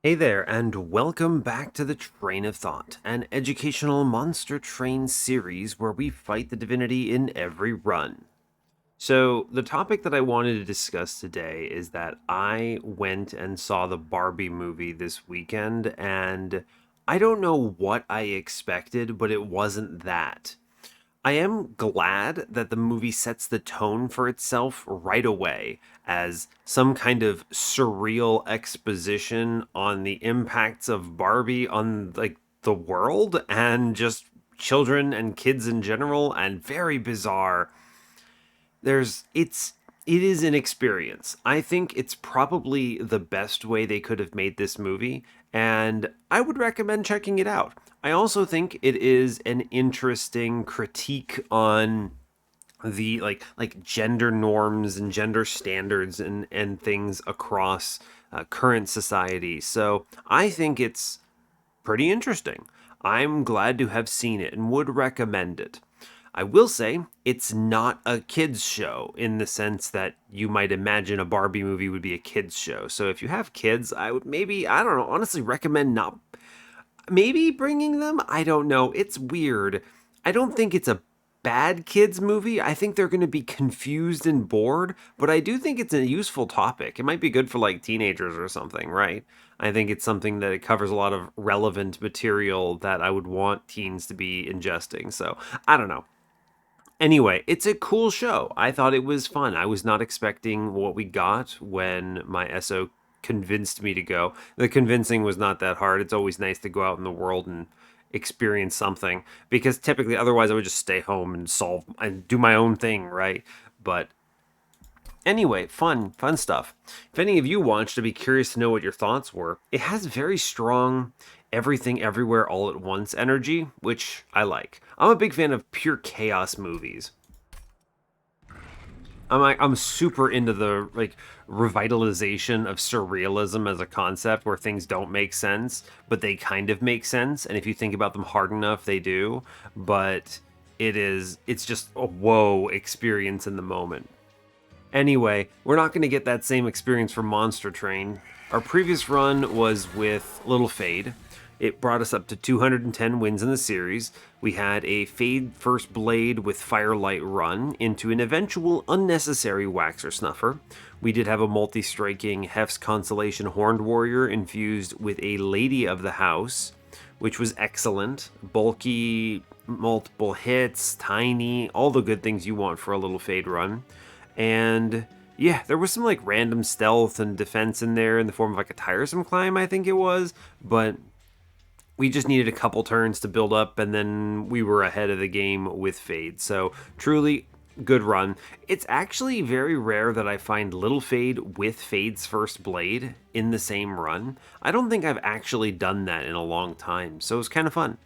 Hey there, and welcome back to the Train of Thought, an educational monster train series where we fight the divinity in every run. So, the topic that I wanted to discuss today is that I went and saw the Barbie movie this weekend, and I don't know what I expected, but it wasn't that. I am glad that the movie sets the tone for itself right away as some kind of surreal exposition on the impacts of Barbie on the world and just children and kids in general, and very bizarre. It is an experience. I think it's probably the best way they could have made this movie, and I would recommend checking it out. I also think it is an interesting critique on the gender norms and gender standards and things across current society. So I think it's pretty interesting. I'm glad to have seen it and would recommend it. I will say it's not a kids show in the sense that you might imagine a Barbie movie would be a kids show. So if you have kids, I would maybe, I don't know, honestly recommend not maybe bringing them. I don't know. It's weird. I don't think it's a bad kids movie. I think they're going to be confused and bored, but I do think it's a useful topic. It might be good for like teenagers or something, right? I think it's something that it covers a lot of relevant material that I would want teens to be ingesting. So, I don't know. Anyway, it's a cool show. I thought it was fun. I was not expecting what we got when my SO convinced me to go. The convincing was not that hard. It's always nice to go out in the world and experience something because typically otherwise I would just stay home and solve and do my own thing, right? But anyway, fun stuff. If any of you watched, I'd be curious to know what your thoughts were. It has very strong everything everywhere all at once energy, which I like. I'm a big fan of pure chaos movies. I'm super into the revitalization of surrealism as a concept where things don't make sense, but they kind of make sense, and if you think about them hard enough, they do. But it's just a whoa experience in the moment. Anyway, we're not going to get that same experience from Monster Train. Our previous run was with Little Fade. It brought us up to 210 wins in the series. We had a Fade First Blade with Firelight run into an eventual unnecessary Waxer Snuffer. We did have a multi-striking Hef's Consolation Horned Warrior infused with a Lady of the House, which was excellent. Bulky, multiple hits, tiny, all the good things you want for a Little Fade run. And yeah, there was some like random stealth and defense in there in the form of like a tiresome climb, I think it was, but we just needed a couple turns to build up and then we were ahead of the game with Fade. So truly good run. It's actually very rare that I find Little Fade with Fade's first blade in the same run. I don't think I've actually done that in a long time, so it was kind of fun.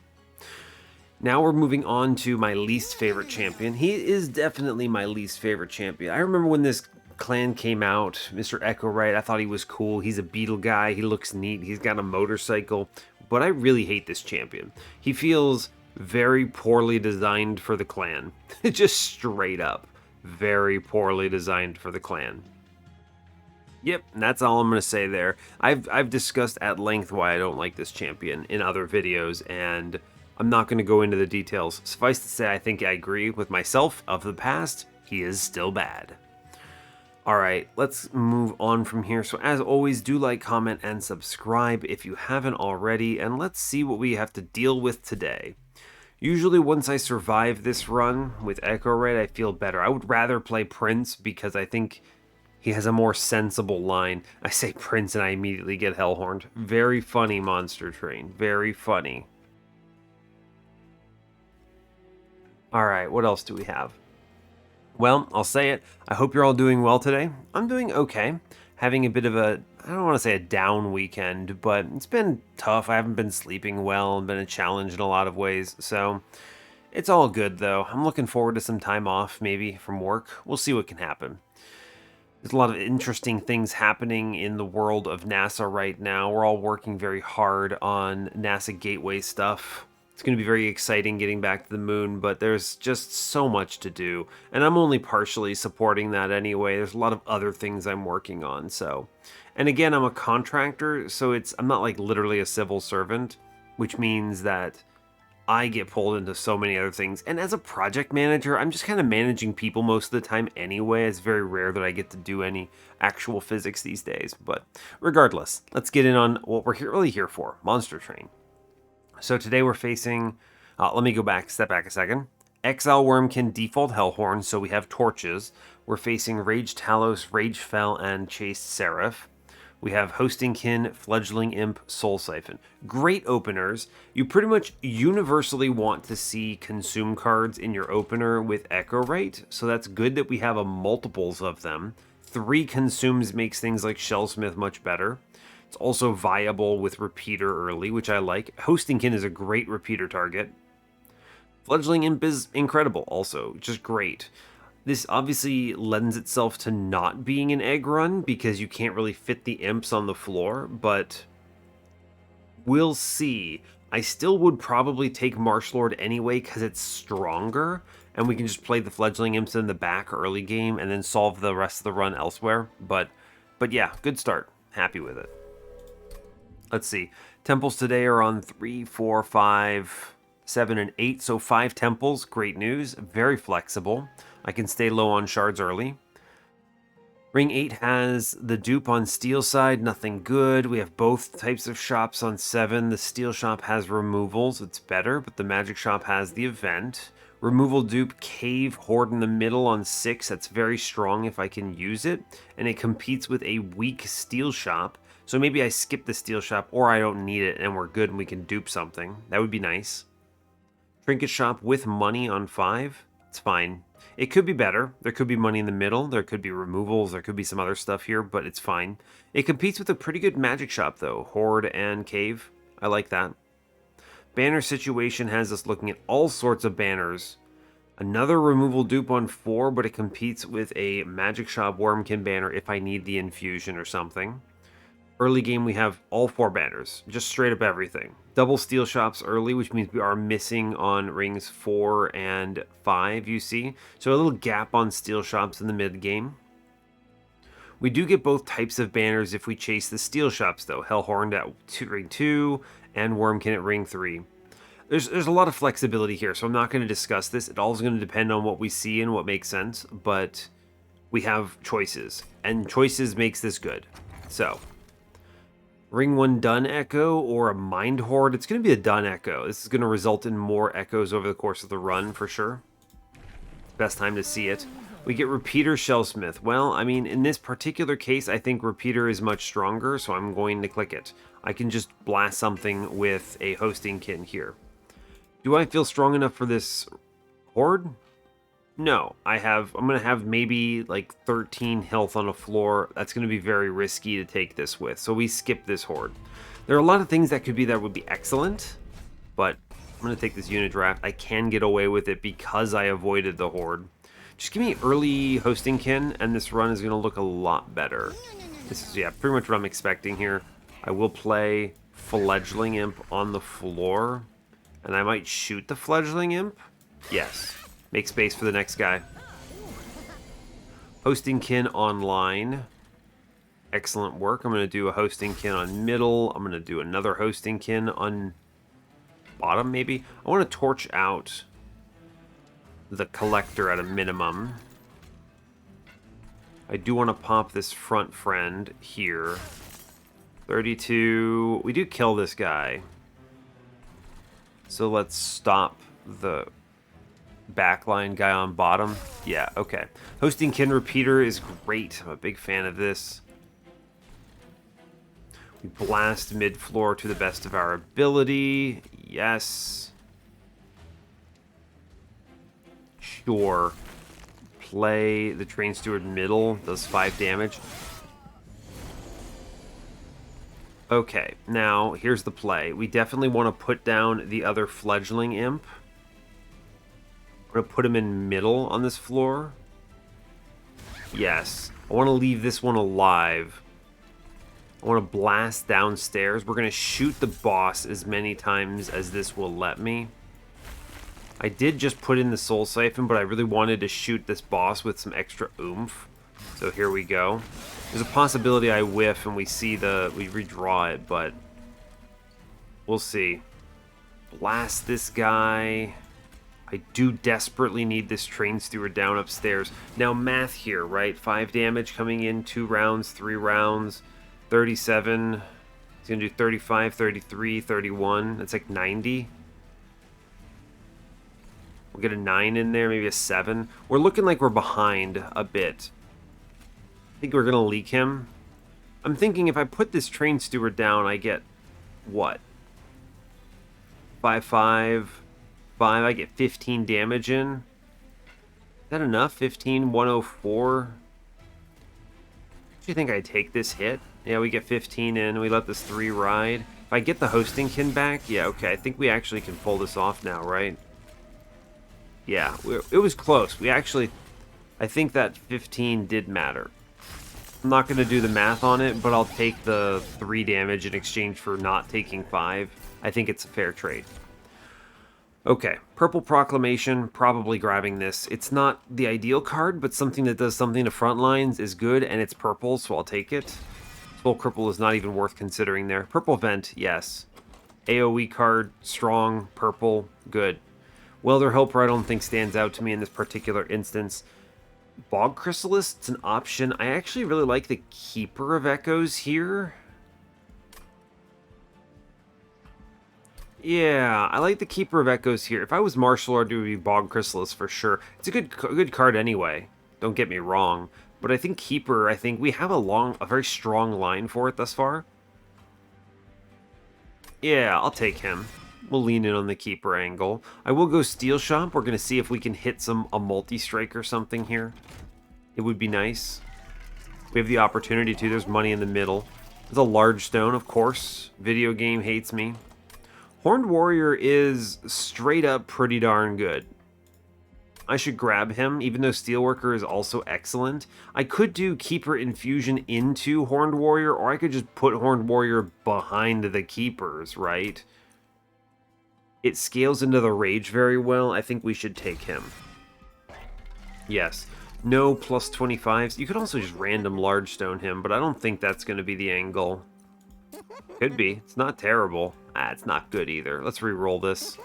Now we're moving on to my least favorite champion. He is definitely my least favorite champion. I remember when this clan came out, Mr. Echowright, I thought he was cool. He's a beetle guy. He looks neat. He's got a motorcycle. But I really hate this champion. He feels very poorly designed for the clan. Just straight up. Very poorly designed for the clan. Yep, that's all I'm going to say there. I've discussed at length why I don't like this champion in other videos, and I'm not going to go into the details. Suffice to say, I think I agree with myself of the past. He is still bad. Alright, let's move on from here. So as always, do like, comment, and subscribe if you haven't already, and let's see what we have to deal with today. Usually once I survive this run with Echowright, I feel better. I would rather play Prince because I think he has a more sensible line. I say Prince and I immediately get Hellhorned. Very funny, Monster Train. Very funny. Alright, what else do we have? Well, I'll say it. I hope you're all doing well today. I'm doing okay. Having a bit of a, I don't want to say a down weekend, but it's been tough. I haven't been sleeping well and been a challenge in a lot of ways. So it's all good though. I'm looking forward to some time off, maybe from work. We'll see what can happen. There's a lot of interesting things happening in the world of NASA right now. We're all working very hard on NASA Gateway stuff. It's going to be very exciting getting back to the moon, but there's just so much to do. And I'm only partially supporting that anyway. There's a lot of other things I'm working on. So And again, I'm a contractor, so I'm not like literally a civil servant, which means that I get pulled into so many other things. And as a project manager, I'm just kind of managing people most of the time anyway. It's very rare that I get to do any actual physics these days. But regardless, let's get in on what we're really here for, Monster Train. So today we're facing, let me step back a second. Exile Wurmkin, default Hellhorned, so we have torches. We're facing Rage Talos, Rage Fell, and Chased Seraph. We have Hostingkin, Fledgling Imp, Soul Siphon. Great openers. You pretty much universally want to see consume cards in your opener with Echowright, so that's good that we have a multiples of them. 3 consumes makes things like Shellsmith much better. It's also viable with Repeater early, which I like. Hostingkin is a great Repeater target. Fledgling Imp is incredible also, just great. This obviously lends itself to not being an egg run because you can't really fit the imps on the floor, but we'll see. I still would probably take Marshllord anyway because it's stronger, and we can just play the Fledgling Imps in the back early game and then solve the rest of the run elsewhere. But yeah, good start. Happy with it. Let's see. Temples today are on 3, 4, 5, 7, and 8, so 5 temples. Great news. Very flexible. I can stay low on shards early. Ring 8 has the dupe on steel side, nothing good. We have both types of shops on 7. The steel shop has removals, it's better, but the magic shop has the event. Removal dupe cave horde in the middle on 6, that's very strong if I can use it. And it competes with a weak steel shop, so maybe I skip the steel shop or I don't need it and we're good and we can dupe something. That would be nice. Trinket shop with money on 5, it's fine. It could be better. There could be money in the middle. There could be removals. There could be some other stuff here, but it's fine. It competes with a pretty good magic shop, though. Horde and Cave. I like that. Banner situation has us looking at all sorts of banners. Another removal dupe on 4, but it competes with a magic shop Wurmkin banner if I need the infusion or something. Early game, we have all 4 banners. Just straight up everything. Double steel shops early, which means we are missing on rings 4 and 5, you see. So a little gap on steel shops in the mid game. We do get both types of banners if we chase the steel shops, though. Hellhorned at ring 2 and Wurmkin at ring 3. There's a lot of flexibility here, so I'm not going to discuss this. It all is going to depend on what we see and what makes sense, but we have choices, and choices makes this good. So ring 1 done echo or a mind horde. It's going to be a done echo. This is going to result in more echoes over the course of the run for sure. Best time to see it. We get Repeater Shellsmith. Well, I mean, in this particular case, I think Repeater is much stronger, so I'm going to click it. I can just blast something with a Hostingkin here. Do I feel strong enough for this horde? No, I'm going to have maybe like 13 health on a floor. That's going to be very risky to take this with. So we skip this horde. There are a lot of things that would be excellent, but I'm going to take this unit draft. I can get away with it because I avoided the horde. Just give me early Hostingkin and this run is going to look a lot better. This is, yeah, pretty much what I'm expecting here. I will play Fledgling Imp on the floor, and I might shoot the Fledgling Imp. Yes. Make space for the next guy. Hostingkin online. Excellent work. I'm going to do a Hostingkin on middle. I'm going to do another Hostingkin on bottom, maybe. I want to torch out the collector at a minimum. I do want to pop this front friend here. 32. We do kill this guy. So let's stop the backline guy on bottom. Yeah, okay. Hostingkin Repeater is great. I'm a big fan of this. We blast mid-floor to the best of our ability. Yes. Sure. Play the Train Steward middle. Does 5 damage. Okay, now here's the play. We definitely want to put down the other Fledgling Imp. I'm going to put him in middle on this floor. Yes. I want to leave this one alive. I want to blast downstairs. We're going to shoot the boss as many times as this will let me. I did just put in the Soul Siphon, but I really wanted to shoot this boss with some extra oomph. So here we go. There's a possibility I whiff and we redraw it, but we'll see. Blast this guy. I do desperately need this train steward down upstairs. Now math here, right? 5 damage coming in, 2 rounds, 3 rounds, 37. He's gonna do 35, 33, 31. That's like 90. We'll get a 9 in there, maybe a 7. We're looking like we're behind a bit. I think we're gonna leak him. I'm thinking if I put this train steward down, I get what? 5, 5, 5. I get 15 damage in. Is that enough? 15, 104. Do you think I take this hit? Yeah, we get 15 in. We let this 3 ride. If I get the hosting kin back, yeah, okay. I think we actually can pull this off now, right? Yeah, it was close. I think that 15 did matter. I'm not going to do the math on it, but I'll take the 3 damage in exchange for not taking 5. I think it's a fair trade. Okay, Purple Proclamation, probably grabbing this. It's not the ideal card, but something that does something to front lines is good, and it's purple, so I'll take it. Full Cripple is not even worth considering there. Purple Vent, yes. AoE card, strong, purple, good. Welder Helper I don't think stands out to me in this particular instance. Bog Chrysalis, it's an option. I actually really like the Keeper of Echoes here. Yeah, I like the Keeper of Echoes here. If I was Martial Art, it would be Bog Chrysalis for sure. It's a good card anyway. Don't get me wrong. But I think Keeper, we have a very strong line for it thus far. Yeah, I'll take him. We'll lean in on the Keeper angle. I will go Steel Shop. We're going to see if we can hit a multi-strike or something here. It would be nice. We have the opportunity to. There's money in the middle. There's a large stone, of course. Video game hates me. Horned Warrior is straight up pretty darn good. I should grab him, even though Steelworker is also excellent. I could do Keeper Infusion into Horned Warrior, or I could just put Horned Warrior behind the Keepers, right? It scales into the Rage very well. I think we should take him. Yes. No plus 25s. You could also just random large stone him, but I don't think that's going to be the angle. Could be. It's not terrible. It's not good either. Let's re-roll this.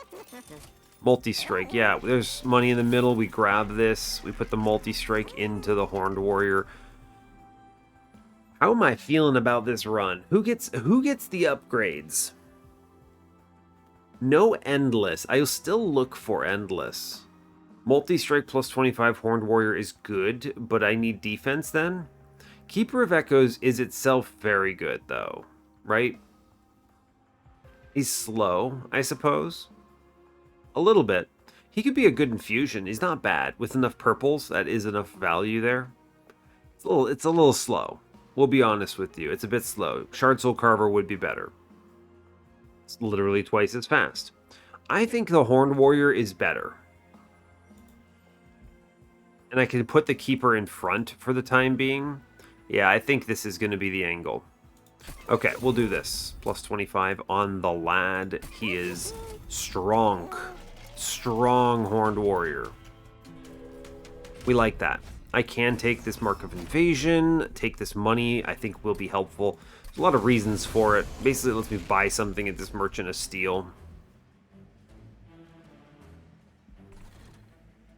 Multi-strike. Yeah, there's money in the middle. We grab this. We put the multi-strike into the Horned Warrior. How am I feeling about this run? Who gets the upgrades? No Endless. I'll still look for Endless. Multi-strike plus 25 Horned Warrior is good, but I need defense then. Keeper of Echoes is itself very good, though. Right? He's slow, I suppose. A little bit. He could be a good infusion. He's not bad. With enough purples, that is enough value there. It's a little slow. We'll be honest with you. It's a bit slow. Shard Soul Carver would be better. It's literally twice as fast. I think the Horned Warrior is better. And I can put the Keeper in front for the time being. Yeah, I think this is going to be the angle. Okay, we'll do this. Plus 25 on the lad. He is strong. Strong Horned Warrior. We like that. I can take this Mark of Invasion, take this money, I think will be helpful. There's a lot of reasons for it. Basically, it lets me buy something at this Merchant of Steel.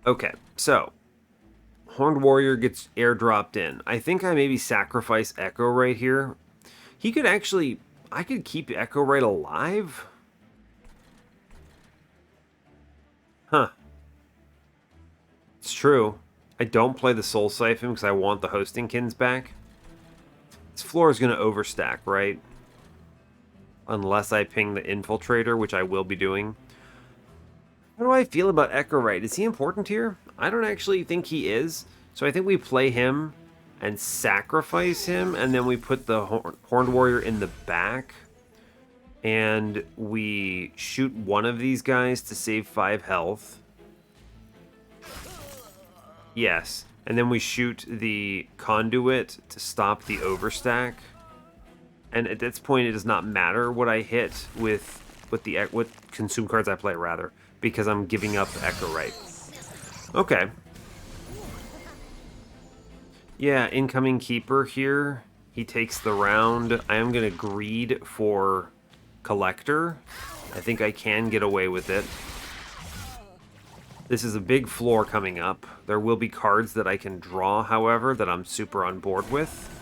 Okay, so Horned Warrior gets airdropped in. I think I maybe sacrifice Echowright here. He could actually... I could keep Echowright alive? Huh. It's true. I don't play the Soul Siphon because I want the Hosting Kins back. This floor is going to overstack, right? Unless I ping the Infiltrator, which I will be doing. How do I feel about Echowright? Is he important here? I don't actually think he is. So I think we play him and sacrifice him, and then we put the Horned Warrior in the back. And we shoot one of these guys to save 5 health. Yes. And then we shoot the Conduit to stop the overstack. And at this point, it does not matter what I hit with consume cards I play, rather, because I'm giving up Echowright. Okay. Yeah, incoming keeper here. He takes the round. I am going to greed for collector. I think I can get away with it. This is a big floor coming up. There will be cards that I can draw, however, that I'm super on board with.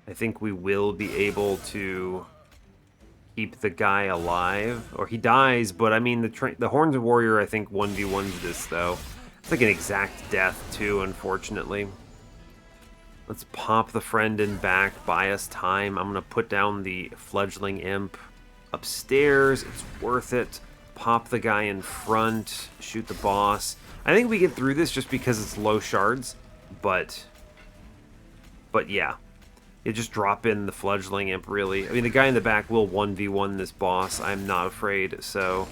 I think we will be able to keep the guy alive. Or he dies, but I mean, the Horned Warrior, I think, 1v1s this, though. It's like an exact death, too, unfortunately. Let's pop the friend in back, buy us time. I'm going to put down the fledgling imp upstairs. It's worth it. Pop the guy in front, shoot the boss. I think we get through this just because it's low shards, but yeah. You just drop in the fledgling imp, really. I mean, the guy in the back will 1v1 this boss. I'm not afraid, so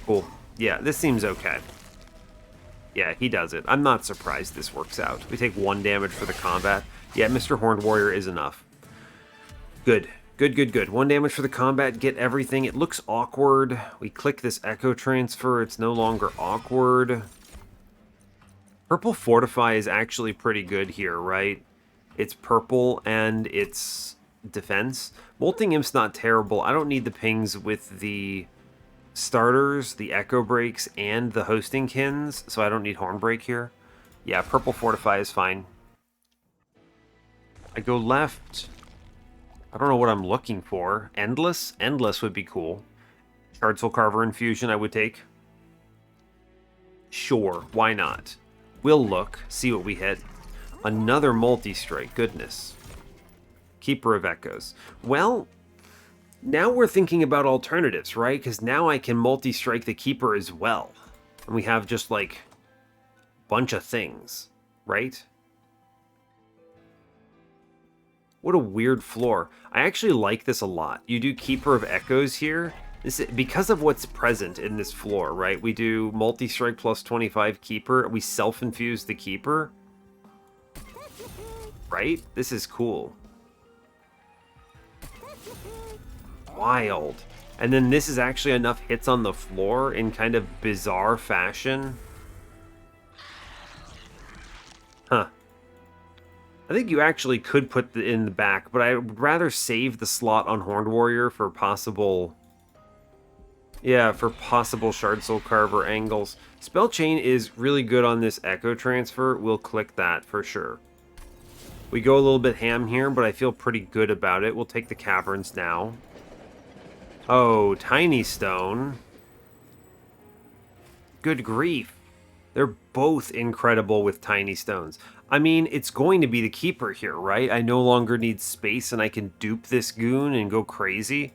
cool. Yeah, this seems okay. Yeah, he does it. I'm not surprised this works out. We take 1 damage for the combat. Yeah, Mr. Horned Warrior is enough. Good. Good, good, good. 1 damage for the combat. Get everything. It looks awkward. We click this Echo Transfer. It's no longer awkward. Purple Fortify is actually pretty good here, right? It's purple and it's defense. Molting Imp's not terrible. I don't need the pings with the starters, the Echo Breaks, and the Hosting Kins, so I don't need Hornbreak here. Yeah, Purple Fortify is fine. I go left. I don't know what I'm looking for. Endless? Endless would be cool. Shard Soul Carver Infusion I would take. Sure, why not? We'll look, see what we hit. Another multi-strike, goodness. Keeper of Echoes. Well, now we're thinking about alternatives, right? Because now I can multi-strike the Keeper as well. And we have just, like, a bunch of things, right? What a weird floor. I actually like this a lot. You do Keeper of Echoes here. Because of what's present in this floor, right? We do multi-strike plus 25 Keeper. We self-infuse the Keeper. Right? This is cool. Wild. And then this is actually enough hits on the floor in kind of bizarre fashion. Huh. I think you actually could put it in the back, but I would rather save the slot on Horned Warrior for possible... Yeah, for possible Shard Soul Carver angles. Spell Chain is really good on this Echo Transfer. We'll click that for sure. We go a little bit ham here, but I feel pretty good about it. We'll take the Caverns now. Oh, Tiny Stone. Good grief. They're both incredible with Tiny Stones. I mean, it's going to be the Keeper here, right? I no longer need space and I can dupe this goon and go crazy.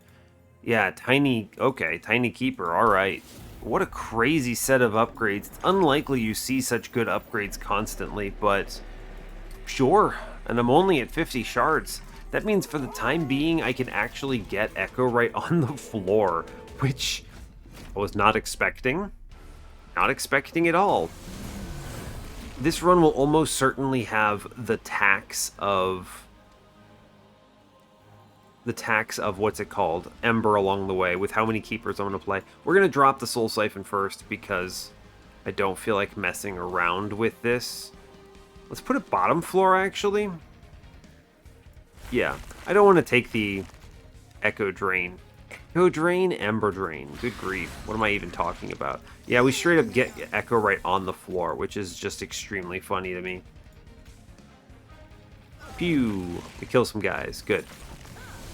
Yeah, Tiny... Okay, Tiny Keeper, alright. What a crazy set of upgrades. It's unlikely you see such good upgrades constantly, but... Sure. And I'm only at 50 shards. That means for the time being, I can actually get Echowright on the floor, which I was not expecting. Not expecting at all. This run will almost certainly have the tax of what's it called? Ember along the way, with how many Keepers I'm going to play. We're going to drop the Soul Siphon first, because I don't feel like messing around with this. Let's put it bottom floor, actually. Yeah, I don't want to take the Echo Drain. Echo Drain, Ember Drain. Good grief. What am I even talking about? Yeah, we straight up get Echowright on the floor, which is just extremely funny to me. Pew! We kill some guys. Good.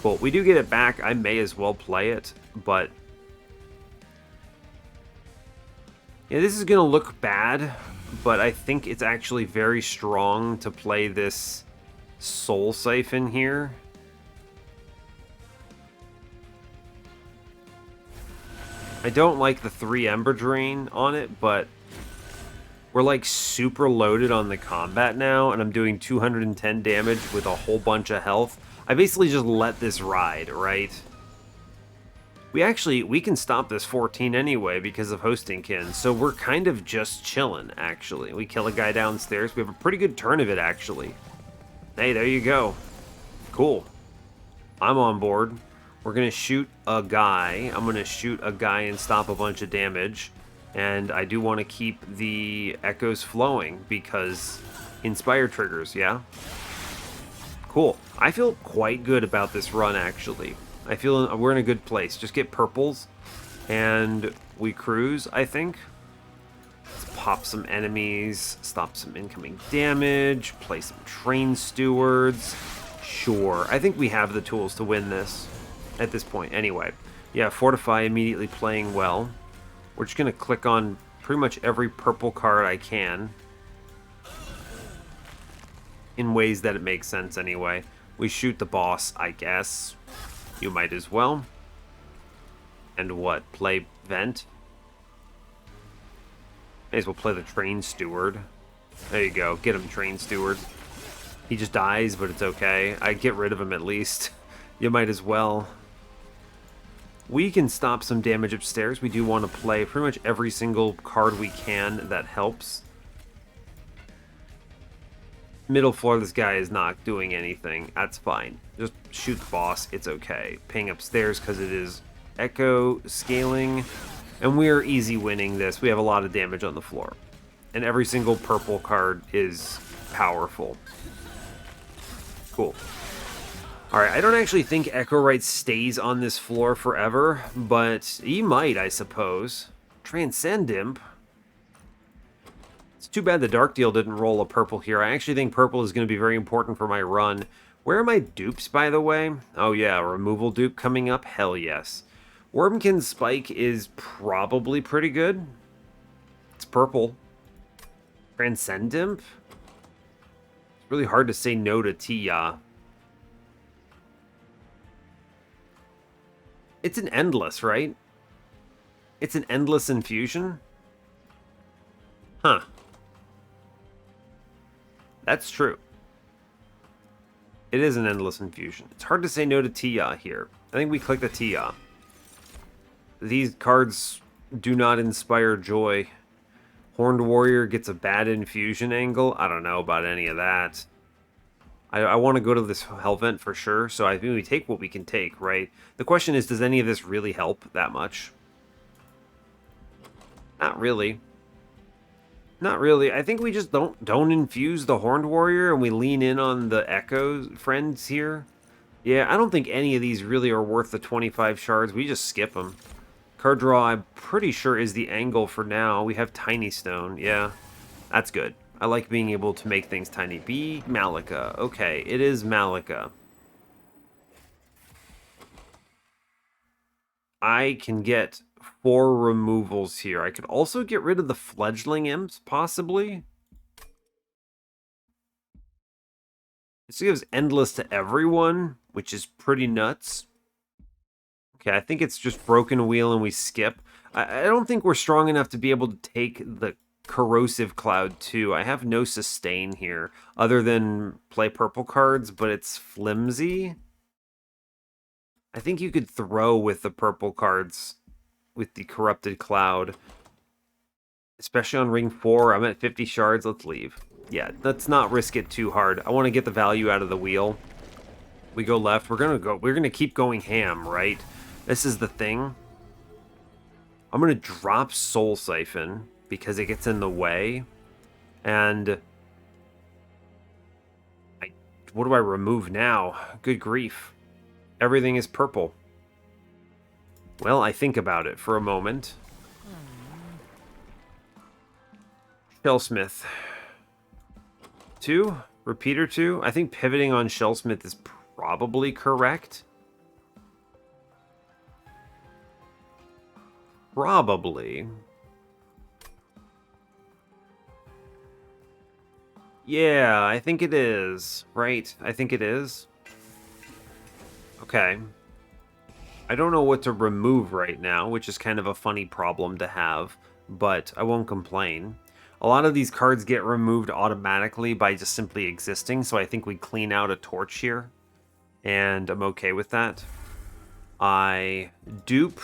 Cool. We do get it back. I may as well play it, but... Yeah, this is going to look bad, but I think it's actually very strong to play this Soul Siphon here. I don't like the 3 Ember Drain on it, but we're like super loaded on the combat now, and I'm doing 210 damage with a whole bunch of health. I basically just let this ride, right? We can stop this 14 anyway because of Hosting Kin, so we're kind of just chilling, actually. We kill a guy downstairs. We have a pretty good turn of it, actually. Hey, there you go. Cool. I'm on board. We're going to shoot a guy. I'm going to shoot a guy and stop a bunch of damage. And I do want to keep the echoes flowing because Inspire triggers, yeah. Cool. I feel quite good about this run, actually. I feel we're in a good place. Just get purples, and we cruise, I think. Let's pop some enemies, stop some incoming damage, play some train stewards. Sure. I think we have the tools to win this at this point. Anyway, yeah, Fortify immediately playing well. We're just going to click on pretty much every purple card I can. In ways that it makes sense anyway. We shoot the boss, I guess. You might as well. And what? Play Vent? May as well play the Train Steward. There you go. Get him, Train Steward. He just dies, but it's okay. I get rid of him at least. You might as well. We can stop some damage upstairs. We do want to play pretty much every single card we can that helps. Middle floor, this guy is not doing anything. That's fine. Just shoot the boss. It's okay. Ping upstairs because it is echo scaling. And we're easy winning this. We have a lot of damage on the floor. And every single purple card is powerful. Cool. Alright, I don't actually think Echowright stays on this floor forever, but he might, I suppose. Transcend Imp. It's too bad the Dark Deal didn't roll a purple here. I actually think purple is going to be very important for my run. Where are my dupes, by the way? Oh yeah, removal dupe coming up? Hell yes. Wurmkin's Spike is probably pretty good. It's purple. Transcend Imp? It's really hard to say no to Tia. It's an endless, right? It's an endless infusion? Huh. That's true. It is an endless infusion. It's hard to say no to Tia here. I think we click the Tia. These cards do not inspire joy. Horned Warrior gets a bad infusion angle. I don't know about any of that. I want to go to this Hellvent for sure, so I think we take what we can take, right? The question is, does any of this really help that much? Not really. Not really. I think we just don't infuse the Horned Warrior and we lean in on the Echo friends here. Yeah, I don't think any of these really are worth the 25 shards. We just skip them. Card draw, I'm pretty sure, is the angle for now. We have Tiny Stone. Yeah, that's good. I like being able to make things tiny. Be Malika. Okay, it is Malika. I can get 4 removals here. I could also get rid of the Fledgling Imps, possibly. This gives Endless to everyone, which is pretty nuts. Okay, I think it's just Broken Wheel and we skip. I don't think we're strong enough to be able to take the Corrosive Cloud too. I have no sustain here other than play purple cards, but it's flimsy. I think you could throw with the purple cards with the Corrupted Cloud, especially on ring 4. I'm at 50 shards. Let's leave. Yeah, let's not risk it too hard. I want to get the value out of the wheel. We go left. We're gonna keep going ham, right? This is the thing. I'm gonna drop Soul Siphon because it gets in the way. And what do I remove now? Good grief. Everything is purple. Well, I think about it for a moment. Shellsmith. 2? Repeater 2? I think pivoting on Shellsmith is probably correct. Probably. Yeah, I think it is. Right, I think it is. Okay. I don't know what to remove right now, which is kind of a funny problem to have, but I won't complain. A lot of these cards get removed automatically by just simply existing, so I think we clean out a torch here, and I'm okay with that. I dupe.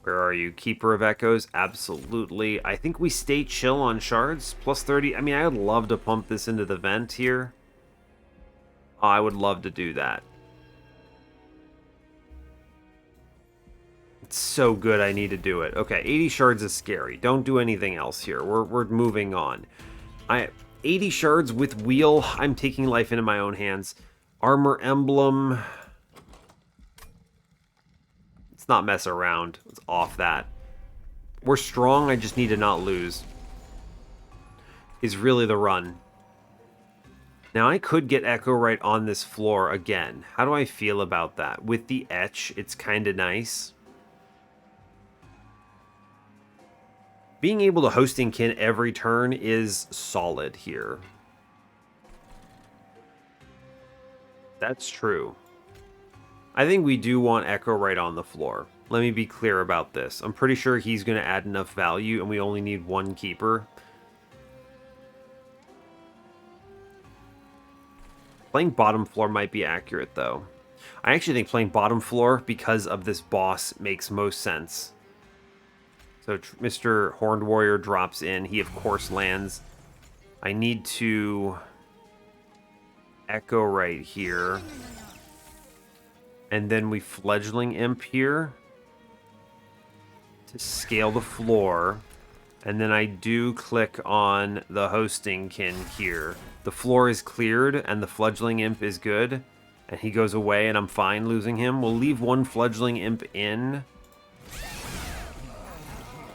Where are you? Keeper of Echoes? Absolutely. I think we stay chill on shards. Plus 30. I mean, I would love to pump this into the vent here. I would love to do that. It's so good I need to do it. Okay, 80 shards is scary. Don't do anything else here. We're moving on. 80 shards with wheel. I'm taking life into my own hands. Armor emblem. Let's not mess around. Let's off that. We're strong. I just need to not lose. Is really the run. Now I could get Echowright on this floor again. How do I feel about that? With the etch, it's kind of nice. Being able to hosting kin every turn is solid here. That's true. I think we do want Echowright on the floor. Let me be clear about this. I'm pretty sure he's going to add enough value, and we only need one keeper. Playing bottom floor might be accurate, though. I actually think playing bottom floor, because of this boss, makes most sense. So Mr. Horned Warrior drops in. He, of course, lands. I need to Echowright here. And then we Fledgling Imp here to scale the floor. And then I do click on the hosting kin here. The floor is cleared and the Fledgling Imp is good. And he goes away and I'm fine losing him. We'll leave one Fledgling Imp in.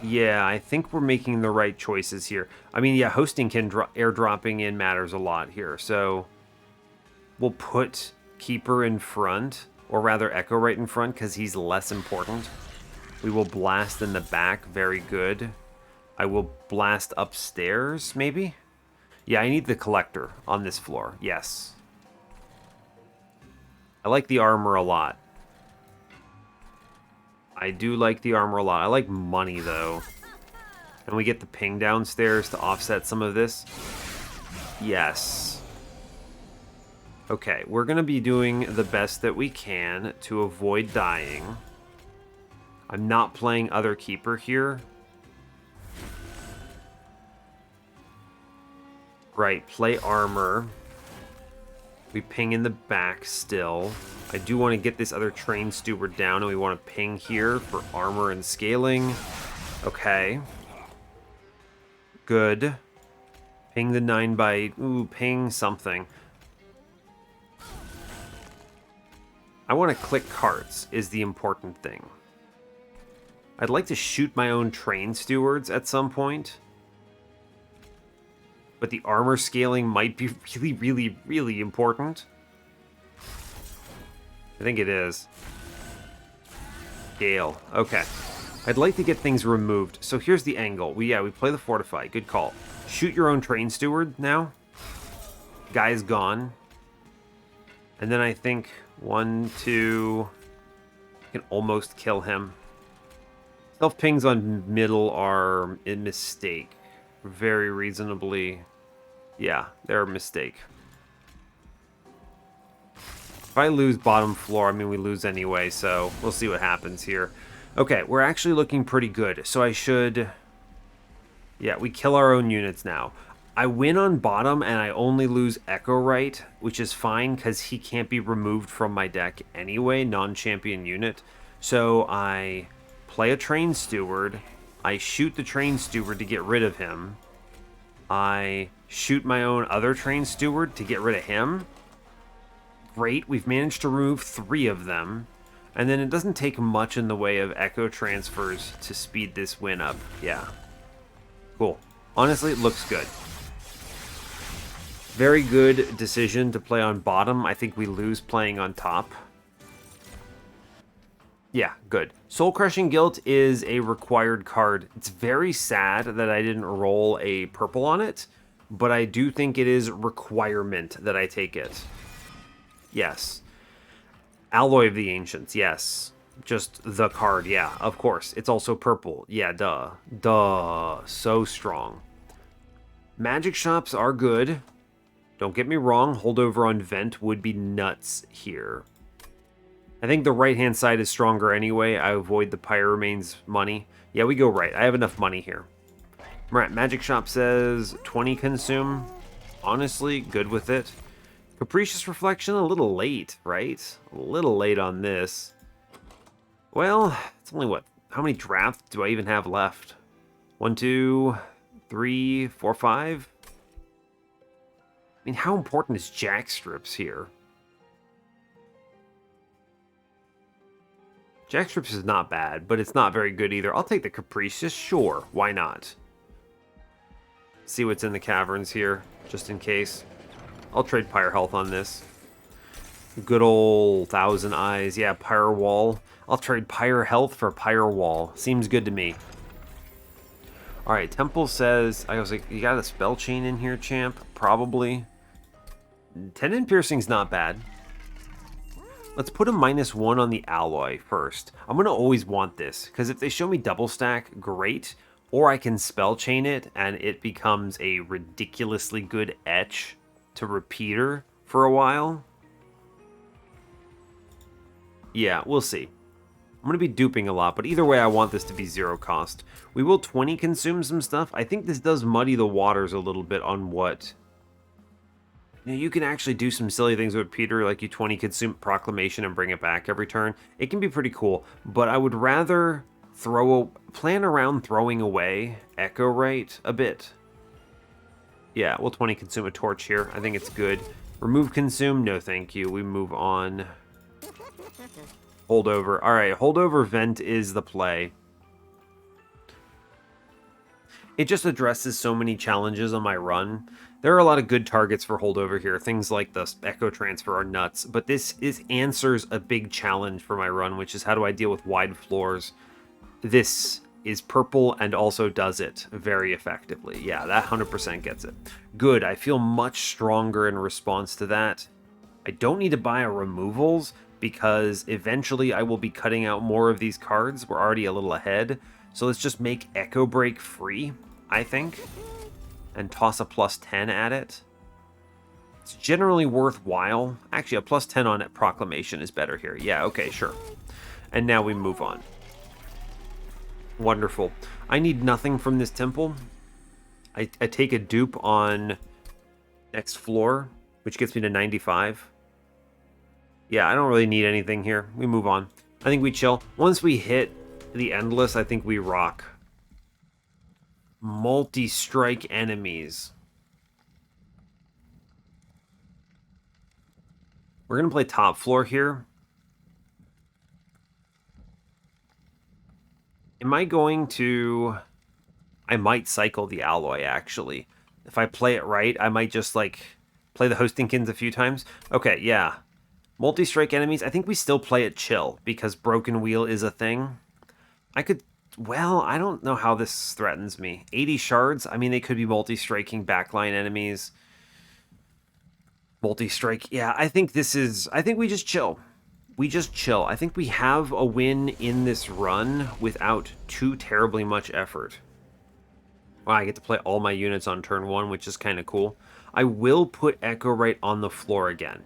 Yeah, I think we're making the right choices here. I mean, yeah, hosting kin airdropping in matters a lot here. So we'll put Keeper in front. Or rather, Echowright in front, because he's less important. We will blast in the back. Very good. I will blast upstairs, maybe? Yeah, I need the Collector on this floor. Yes. I like the armor a lot. I do like the armor a lot. I like money, though. And we get the ping downstairs to offset some of this. Yes. Okay, we're going to be doing the best that we can to avoid dying. I'm not playing other keeper here. Right, play armor. We ping in the back still. I do want to get this other train steward down, and we want to ping here for armor and scaling. Okay. Good. Ping the 9x... Ooh, ping something. I want to click carts is the important thing. I'd like to shoot my own train stewards at some point. But the armor scaling might be really, really, really important. I think it is. Scale. Okay. I'd like to get things removed. So here's the angle. We play the Fortify. Good call. Shoot your own train steward now. Guy's gone. And then I think 1, 2... can almost kill him. Self-pings on middle are a mistake. Very reasonably. Yeah, they're a mistake. If I lose bottom floor, I mean, we lose anyway, so we'll see what happens here. Okay, we're actually looking pretty good. So I should... Yeah, we kill our own units now. I win on bottom, and I only lose Echowright, which is fine, because he can't be removed from my deck anyway, non-champion unit. So I play a train steward. I shoot the train steward to get rid of him. I shoot my own other train steward to get rid of him. Great, we've managed to remove 3 of them. And then it doesn't take much in the way of echo transfers to speed this win up. Yeah. Cool. Honestly, it looks good. Very good decision to play on bottom. I think we lose playing on top. Yeah, good. Soul Crushing Guilt is a required card. It's very sad that I didn't roll a purple on it, but I do think it is requirement that I take it. Yes. Alloy of the Ancients, yes. Just the card, yeah, of course. It's also purple. Yeah, duh. Duh. So strong. Magic shops are good. Don't get me wrong, holdover on Vent would be nuts here. I think the right-hand side is stronger anyway. I avoid the Pyromaine's money. Yeah, we go right. I have enough money here. Right, Magic Shop says 20 consume. Honestly, good with it. Capricious Reflection, a little late, right? A little late on this. Well, it's only what? How many drafts do I even have left? 1, 2, 3, 4, 5? mean, how important is jack strips here? Jack strips is not bad, but it's not very good either. I'll take the Capricious, sure, why not? See what's in the caverns here, just in case. I'll trade Pyre Health on this. Good old Thousand Eyes, yeah, Pyre Wall. I'll trade Pyre Health for Pyre Wall. Seems good to me. Alright, Temple says... I was like, you got a spell chain in here, champ? Probably. Tendon Piercing's not bad. Let's put a -1 on the alloy first. I'm going to always want this, because if they show me double stack, great. Or I can spell chain it, and it becomes a ridiculously good etch to repeater for a while. Yeah, we'll see. I'm going to be duping a lot, but either way I want this to be 0 cost. We will 20 consume some stuff. I think this does muddy the waters a little bit on what... Now, you can actually do some silly things with Peter, like you 20 consume Proclamation and bring it back every turn. It can be pretty cool, but I would rather plan around throwing away Echowright a bit. Yeah, we'll 20 consume a torch here. I think it's good. Remove consume, no thank you. We move on. Holdover. Alright, holdover vent is the play. It just addresses so many challenges on my run. There are a lot of good targets for holdover here. Things like the Echo Transfer are nuts, but this answers a big challenge for my run, which is how do I deal with wide floors. This is purple and also does it very effectively. Yeah, that 100% gets it. Good, I feel much stronger in response to that. I don't need to buy a removals because eventually I will be cutting out more of these cards. We're already a little ahead. So let's just make Echo Break free, I think, and toss a +10 at it. It's generally worthwhile. Actually, a +10 on Proclamation is better here. Yeah, okay, sure. And now we move on. Wonderful. I need nothing from this temple. I take a dupe on next floor, which gets me to 95. Yeah, I don't really need anything here. We move on. I think we chill. Once we hit the Endless, I think we rock. Multi-strike enemies. We're going to play top floor here. Am I going to... I might cycle the alloy, actually. If I play it right, I might just, like, play the Hostingkins a few times. Okay, yeah. Multi-strike enemies, I think we still play it chill, because Broken Wheel is a thing. I could... Well, I don't know how this threatens me. 80 shards? I mean, they could be multi-striking backline enemies. Multi-strike. Yeah, I think this is... I think we just chill. We just chill. I think we have a win in this run without too terribly much effort. Wow, I get to play all my units on turn 1, which is kind of cool. I will put Echowright on the floor again.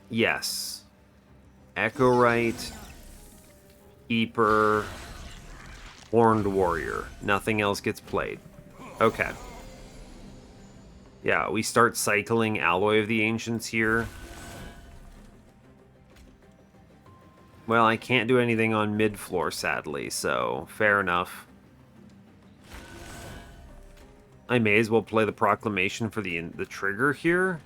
Yes. Echowright, Keeper, Horned Warrior. Nothing else gets played. Okay. Yeah, we start cycling Alloy of the Ancients here. Well, I can't do anything on mid-floor, sadly, so fair enough. I may as well play the Proclamation for the trigger here.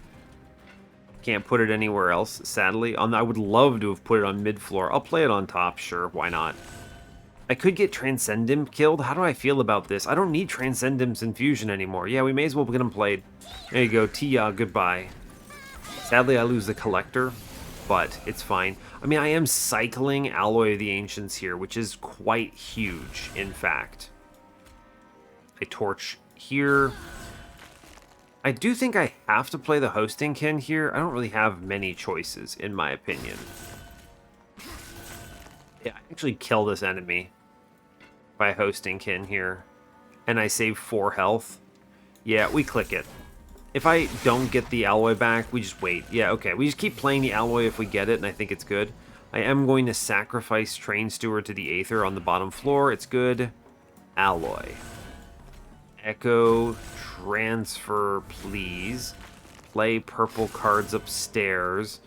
Can't put it anywhere else, sadly. I would love to have put it on mid-floor. I'll play it on top, sure, why not? I could get Transcendent killed. How do I feel about this? I don't need Transcendent's Infusion anymore. Yeah, we may as well get him played. There you go, Tia, goodbye. Sadly, I lose the Collector, but it's fine. I mean, I am cycling Alloy of the Ancients here, which is quite huge, in fact. I torch here. I do think I have to play the Hostingkin here. I don't really have many choices, in my opinion. Yeah, I actually kill this enemy by Hostingkin here. And I save 4 health. Yeah, we click it. If I don't get the alloy back, we just wait. Yeah, okay. We just keep playing the alloy if we get it, and I think it's good. I am going to sacrifice Train Steward to the Aether on the bottom floor. It's good. Alloy. Echo Transfer, please. Play purple cards upstairs.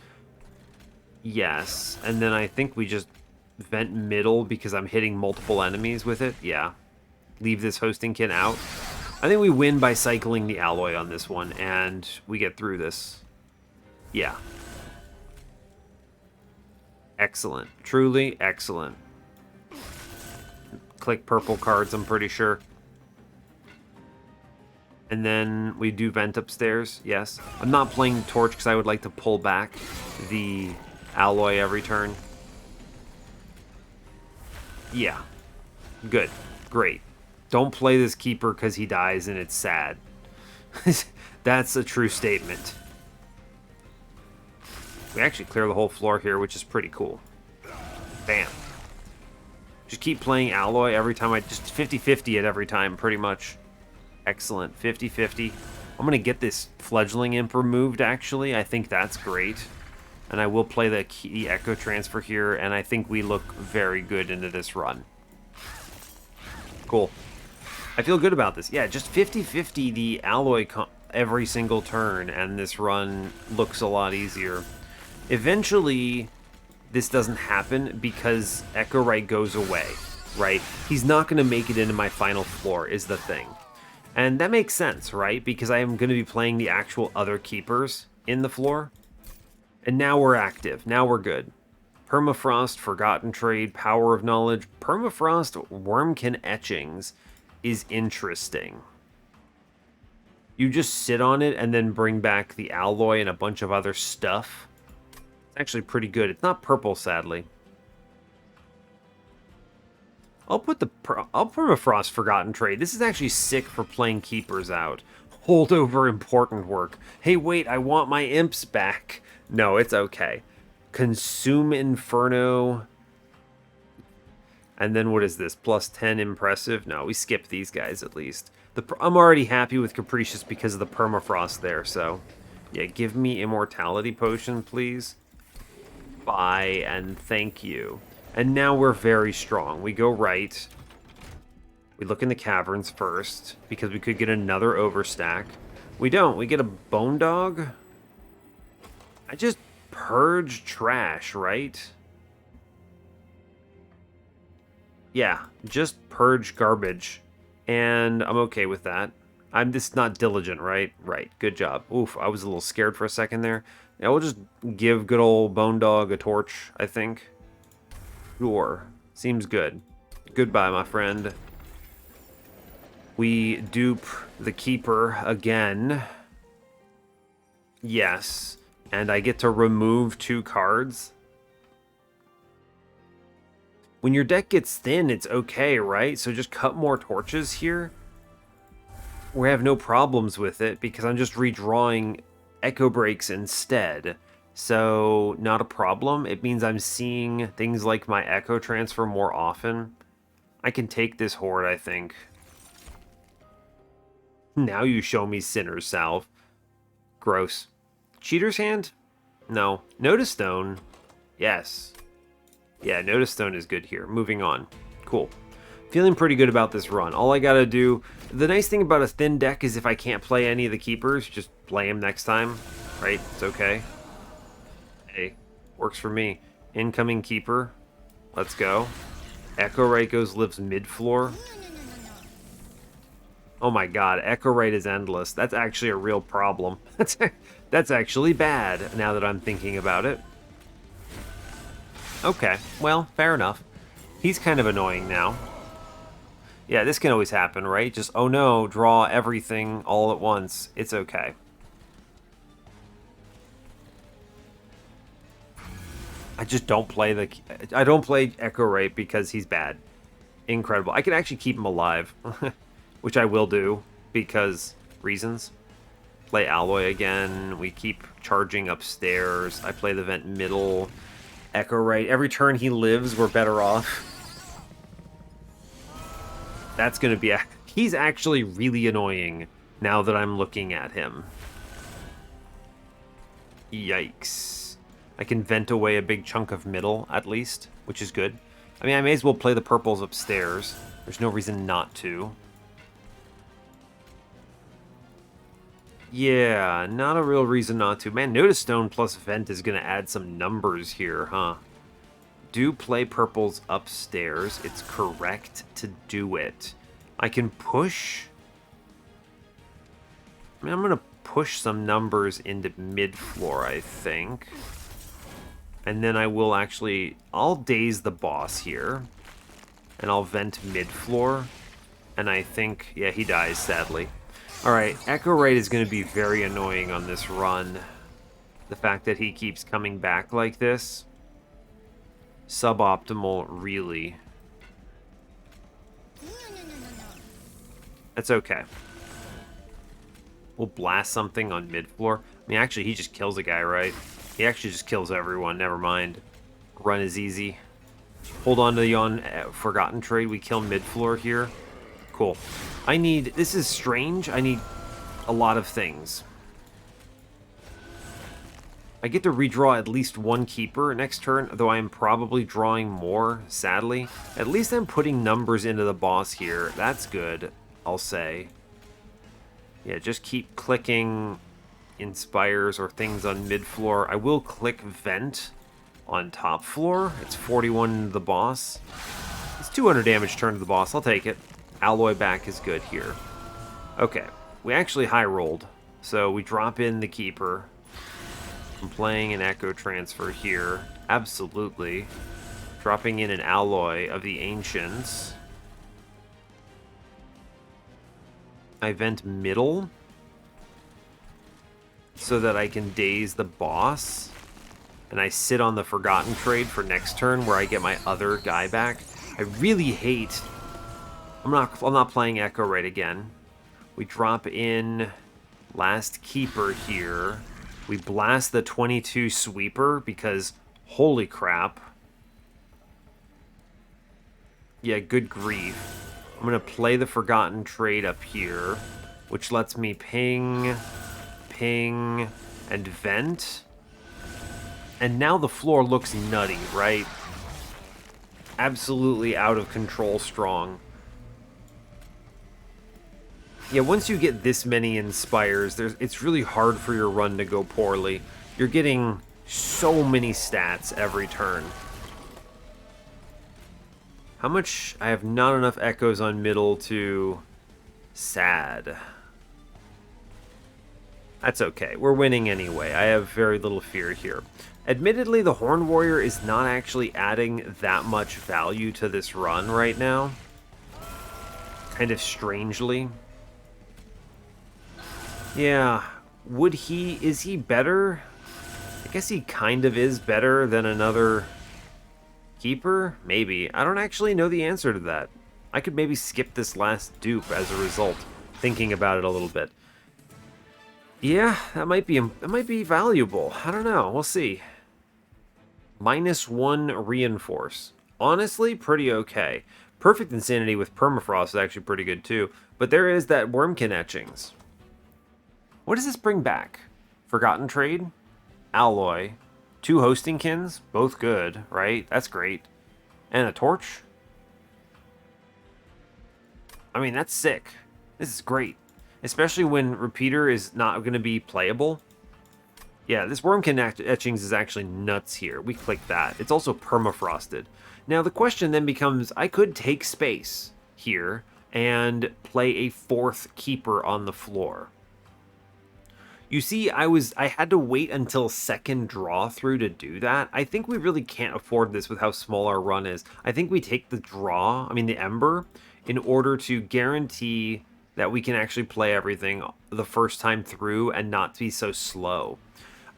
Yes. And then I think we just vent middle because I'm hitting multiple enemies with it. Yeah. Leave this Hostingkin out. I think we win by cycling the alloy on this one, and we get through this. Yeah. Excellent. Truly excellent. Click purple cards, I'm pretty sure. And then we do vent upstairs, yes. I'm not playing Torch because I would like to pull back the alloy every turn. Yeah. Good. Great. Don't play this Keeper because he dies and it's sad. That's a true statement. We actually clear the whole floor here, which is pretty cool. Bam. Just keep playing alloy every time. I just 50-50 it every time, pretty much. Excellent. 50-50. I'm going to get this Fledgling Imp removed, actually. I think that's great. And I will play the Echo Transfer here, and I think we look very good into this run. Cool. I feel good about this. Yeah, just 50-50 the alloy every single turn, and this run looks a lot easier. Eventually, this doesn't happen because Echowright goes away, right? He's not going to make it into my final floor, is the thing. And that makes sense, right? Because I am going to be playing the actual other keepers in the floor. And now we're active. Now we're good. Permafrost, Forgotten Trade, Power of Knowledge. Permafrost, Wurmkin Etchings is interesting. You just sit on it and then bring back the alloy and a bunch of other stuff. It's actually pretty good. It's not purple, sadly. I'll Permafrost Forgotten Trade. This is actually sick for playing keepers out. Holdover important work. Hey, wait, I want my imps back. No, it's okay. Consume Inferno. And then what is this? Plus 10 impressive? No, we skip these guys at least. I'm already happy with Capricious because of the Permafrost there, so... Yeah, give me Immortality Potion, please. Bye, and thank you. And now we're very strong. We go right. We look in the caverns first, because we could get another overstack. We don't. We get a Bone Dog. I just purge trash, right? Yeah, just purge garbage. And I'm okay with that. I'm just not diligent, right? Right, good job. Oof, I was a little scared for a second there. Yeah, we'll just give good old Bone Dog a torch, I think. Sure. Seems good. Goodbye, my friend. We dupe the Keeper again. Yes. And I get to remove 2 cards. When your deck gets thin, it's okay, right? So just cut more torches here. We have no problems with it because I'm just redrawing Echo Breaks instead. So, not a problem. It means I'm seeing things like my Echo Transfer more often. I can take this Horde, I think. Now you show me Sinner's Salve. Gross. Cheater's Hand? No. Notice Stone? Yes. Yeah, Notice Stone is good here. Moving on. Cool. Feeling pretty good about this run. All I gotta do... The nice thing about a thin deck is if I can't play any of the Keepers, just play them next time. Right? It's okay. Hey, works for me. Incoming Keeper. Let's go. Echowright lives mid-floor. Oh my god, Echowright is endless. That's actually a real problem. That's actually bad, now that I'm thinking about it. Okay, well, fair enough. He's kind of annoying now. Yeah, this can always happen, right? Just, oh no, draw everything all at once. It's okay. I just don't play I don't play Echowright because he's bad. Incredible. I can actually keep him alive. Which I will do, because reasons. Play Alloy again. We keep charging upstairs. I play the vent middle. Echowright. Every turn he lives, we're better off. That's going to be... He's actually really annoying now that I'm looking at him. Yikes. I can vent away a big chunk of middle, at least, which is good. I mean, I may as well play the purples upstairs. There's no reason not to. Yeah, not a real reason not to. Man, Notice Stone plus Vent is going to add some numbers here, huh? Do play purples upstairs. It's correct to do it. I can push I mean, I'm going to push some numbers into mid-floor, I think. And then I will actually... I'll daze the boss here. And I'll vent mid-floor. And I think... Yeah, he dies, sadly. Alright, Echowright is going to be very annoying on this run. The fact that he keeps coming back like this. Suboptimal, really. That's okay. We'll blast something on mid-floor. I mean, actually, he just kills a guy, right? He actually just kills everyone. Never mind. Run is easy. Hold on to the Forgotten Trade. We kill mid-floor here. Cool. I need... This is strange. I need a lot of things. I get to redraw at least one keeper next turn, though I am probably drawing more, sadly. At least I'm putting numbers into the boss here. That's good, I'll say. Yeah, just keep clicking Inspires or things on mid-floor. I will click Vent on top floor. It's 41 to the boss. It's 200 damage turn to the boss. I'll take it. Alloy back is good here. Okay, we actually high-rolled. So we drop in the keeper. I'm playing an Echo Transfer here. Absolutely. Dropping in an Alloy of the Ancients. I vent middle so that I can daze the boss. And I sit on the Forgotten Trade for next turn where I get my other guy back. I really hate... I'm not playing Echowright again. We drop in last keeper here. We blast the 22 sweeper because holy crap. Yeah, good grief. I'm going to play the Forgotten Trade up here, which lets me ping, ping, and vent. And now the floor looks nutty, right? Absolutely out of control strong. Yeah, once you get this many Inspires, it's really hard for your run to go poorly. You're getting so many stats every turn. How much? I have not enough Echoes on middle to... Sad. That's okay. We're winning anyway. I have very little fear here. Admittedly, the Horned Warrior is not actually adding that much value to this run right now. Kind of strangely. Yeah. Is he better? I guess he kind of is better than another keeper? Maybe. I don't actually know the answer to that. I could maybe skip this last dupe as a result, thinking about it a little bit. Yeah, that might be valuable. I don't know. We'll see. -1 reinforce. Honestly, pretty okay. Perfect Insanity with Permafrost is actually pretty good too. But there is that Wurmkin etchings. What does this bring back? Forgotten Trade? Alloy. 2 Hosting Kins? Both good, right? That's great. And a Torch? I mean, that's sick. This is great. Especially when Repeater is not going to be playable. Yeah, this Wurmkin etchings is actually nuts here. We click that. It's also permafrosted. Now the question then becomes, I could take space here and play a 4th keeper on the floor. You see, I had to wait until second draw through to do that. I think we really can't afford this with how small our run is. I think we take the the Ember, in order to guarantee that we can actually play everything the first time through and not be so slow.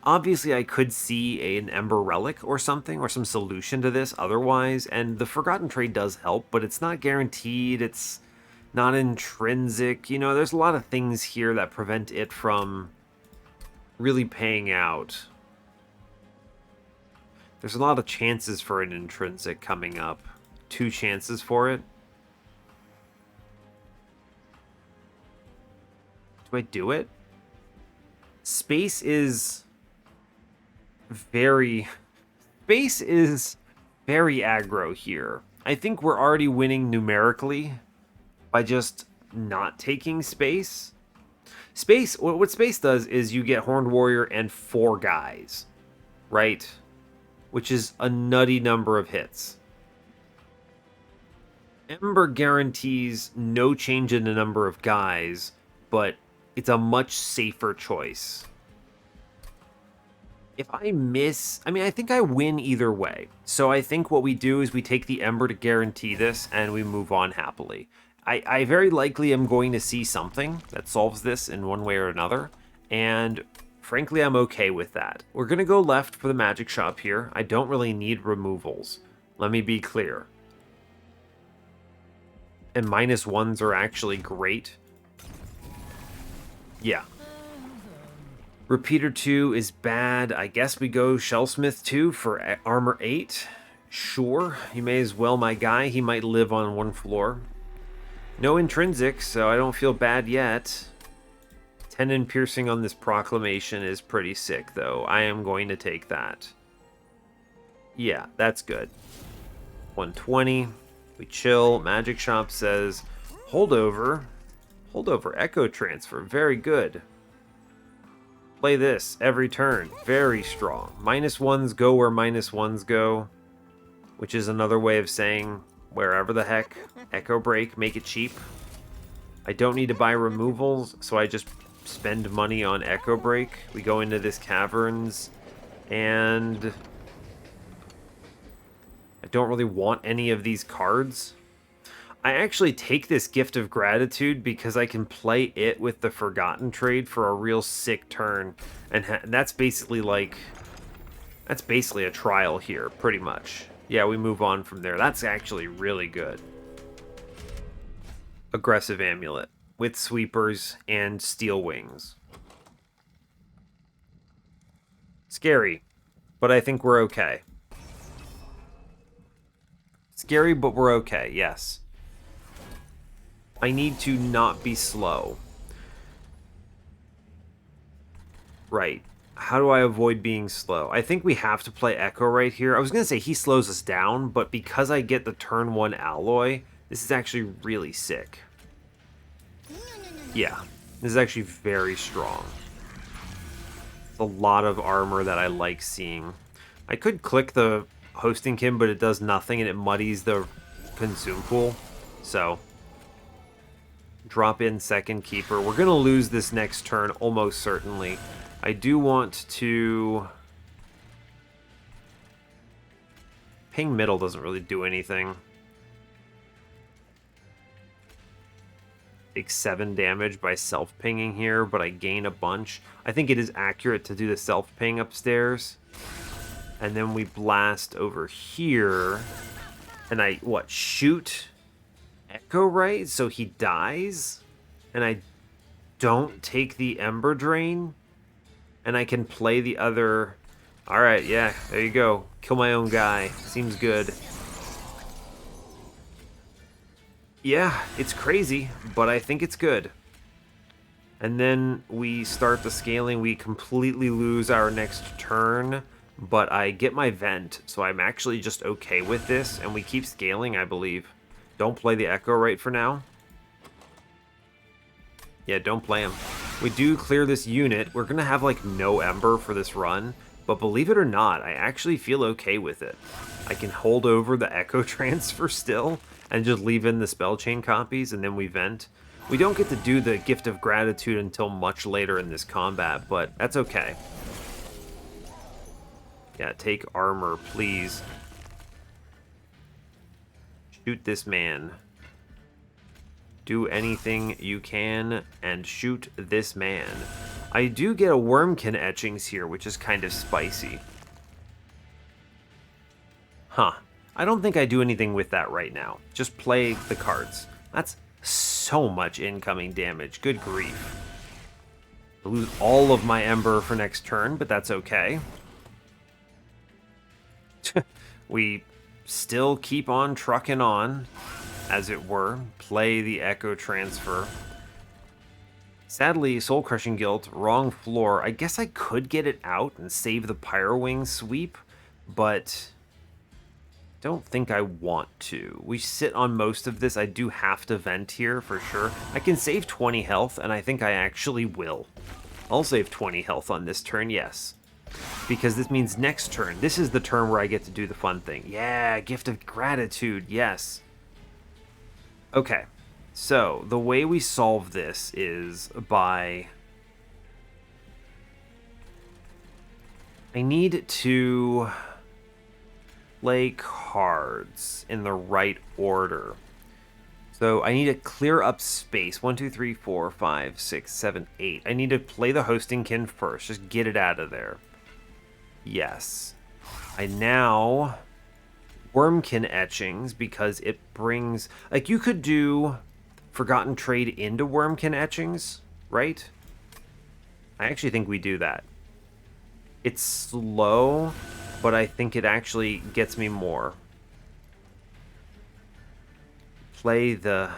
Obviously, I could see an Ember Relic or something, or some solution to this otherwise, and the Forgotten Trade does help, but it's not guaranteed, it's not intrinsic. You know, there's a lot of things here that prevent it from really paying out. There's a lot of chances for an intrinsic coming up. 2 chances for it. Do I do it? Space is very aggro here. I think we're already winning numerically by just not taking space. What space does is you get Horned Warrior and 4 guys, right? Which is a nutty number of hits. Ember guarantees no change in the number of guys, but It's a much safer choice. If I miss, I mean, I think I win either way. So I think what we do is we take the Ember to guarantee this, and we move on happily. I very likely am going to see something that solves this in one way or another, and frankly, I'm okay with that. We're going to go left for the magic shop here. I don't really need removals. Let me be clear. And -1s are actually great. Yeah. Repeater 2 is bad. I guess we go Shellsmith 2 for armor 8. Sure, you may as well, my guy. He might live on one floor. No intrinsic, so I don't feel bad yet. Tendon piercing on this proclamation is pretty sick, though. I am going to take that. Yeah, that's good. 120. We chill. Magic Shop says holdover. Holdover. Echo transfer. Very good. Play this every turn. Very strong. -1s go where -1s go, which is another way of saying wherever the heck. Echo break. Make it cheap. I don't need to buy removals, so I just spend money on Echo break. We go into this caverns, and I don't really want any of these cards. I actually take this Gift of Gratitude because I can play it with the Forgotten trade for a real sick turn, and that's basically like, that's basically a trial here, pretty much. Yeah, we move on from there. That's actually really good. Aggressive Amulet with Sweepers and Steel Wings. Scary, but I think we're okay. Scary, but we're okay, yes. I need to not be slow. Right. How do I avoid being slow? I think we have to play Echowright here. I was going to say he slows us down, but because I get the turn 1 alloy, this is actually really sick. Yeah, this is actually very strong. It's a lot of armor that I like seeing. I could click the Hosting Kim, but it does nothing and it muddies the consume pool. So, drop in Second Keeper. We're going to lose this next turn almost certainly. I do want to... Ping middle doesn't really do anything. Take 7 damage by self-pinging here, but I gain a bunch. I think it is accurate to do the self-ping upstairs. And then we blast over here. And I, what, shoot Echowright so he dies? And I don't take the Ember Drain? And I can play the other... Alright, yeah, there you go. Kill my own guy. Seems good. Yeah, it's crazy, but I think it's good. And then we start the scaling. We completely lose our next turn, but I get my vent, so I'm actually just okay with this, and we keep scaling, I believe. Don't play the Echowright for now. Yeah, don't play him. We do clear this unit. We're going to have, like, no Ember for this run, but believe it or not, I actually feel okay with it. I can hold over the Echo Transfer still, and just leave in the spell chain copies, and then we vent. We don't get to do the Gift of Gratitude until much later in this combat, but that's okay. Yeah, take armor, please. Shoot this man. Do anything you can, and shoot this man. I do get a Wurmkin etchings here, which is kind of spicy. Huh. I don't think I do anything with that right now. Just play the cards. That's so much incoming damage. Good grief. I lose all of my Ember for next turn, but that's okay. We still keep on trucking on, as it were. Play the Echo Transfer. Sadly, Soul Crushing Guilt, wrong floor. I guess I could get it out and save the Pyro Wing sweep, but... don't think I want to. We sit on most of this. I do have to vent here for sure. I can save 20 health, and I think I actually will. I'll save 20 health on this turn, yes. Because this means next turn. This is the turn where I get to do the fun thing. Yeah, Gift of Gratitude, yes. Okay. So, the way we solve this is by... I need to play cards in the right order. So I need to clear up space. 1, 2, 3, 4, 5, 6, 7, 8. I need to play the hosting kin first. Just get it out of there. Yes. I now Wurmkin etchings because it brings... Like, you could do Forgotten Trade into Wurmkin etchings, right? I actually think we do that. It's slow, but I think it actually gets me more. Play the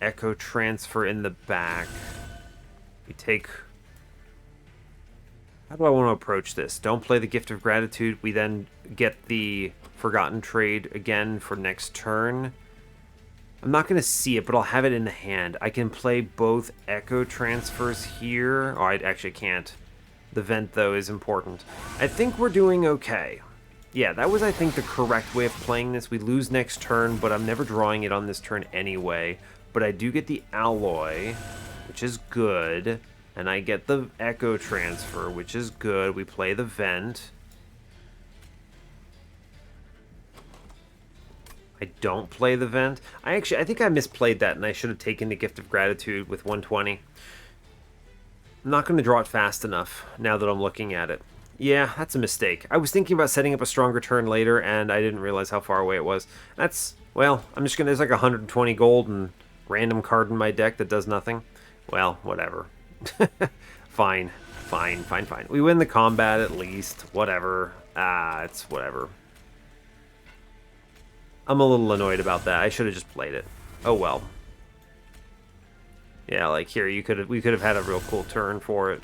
Echo Transfer in the back. We take... How do I want to approach this? Don't play the Gift of Gratitude. We then get the Forgotten Trade again for next turn. I'm not going to see it, but I'll have it in the hand. I can play both Echo Transfers here. Oh, I actually can't. The vent, though, is important. I think we're doing okay. Yeah, that was, I think, the correct way of playing this. We lose next turn, but I'm never drawing it on this turn anyway. But I do get the Alloy, which is good. And I get the Echo Transfer, which is good. We play the Vent. I don't play the Vent. I think I misplayed that, and I should have taken the Gift of Gratitude with 120. I'm not going to draw it fast enough, now that I'm looking at it. Yeah, that's a mistake. I was thinking about setting up a stronger turn later, and I didn't realize how far away it was. That's, well, I'm just going to, there's like 120 gold and random card in my deck that does nothing. Well, whatever. Fine. We win the combat at least. Whatever. It's whatever. I'm a little annoyed about that. I should have just played it. Oh well. Yeah, like here, we could have had a real cool turn for it.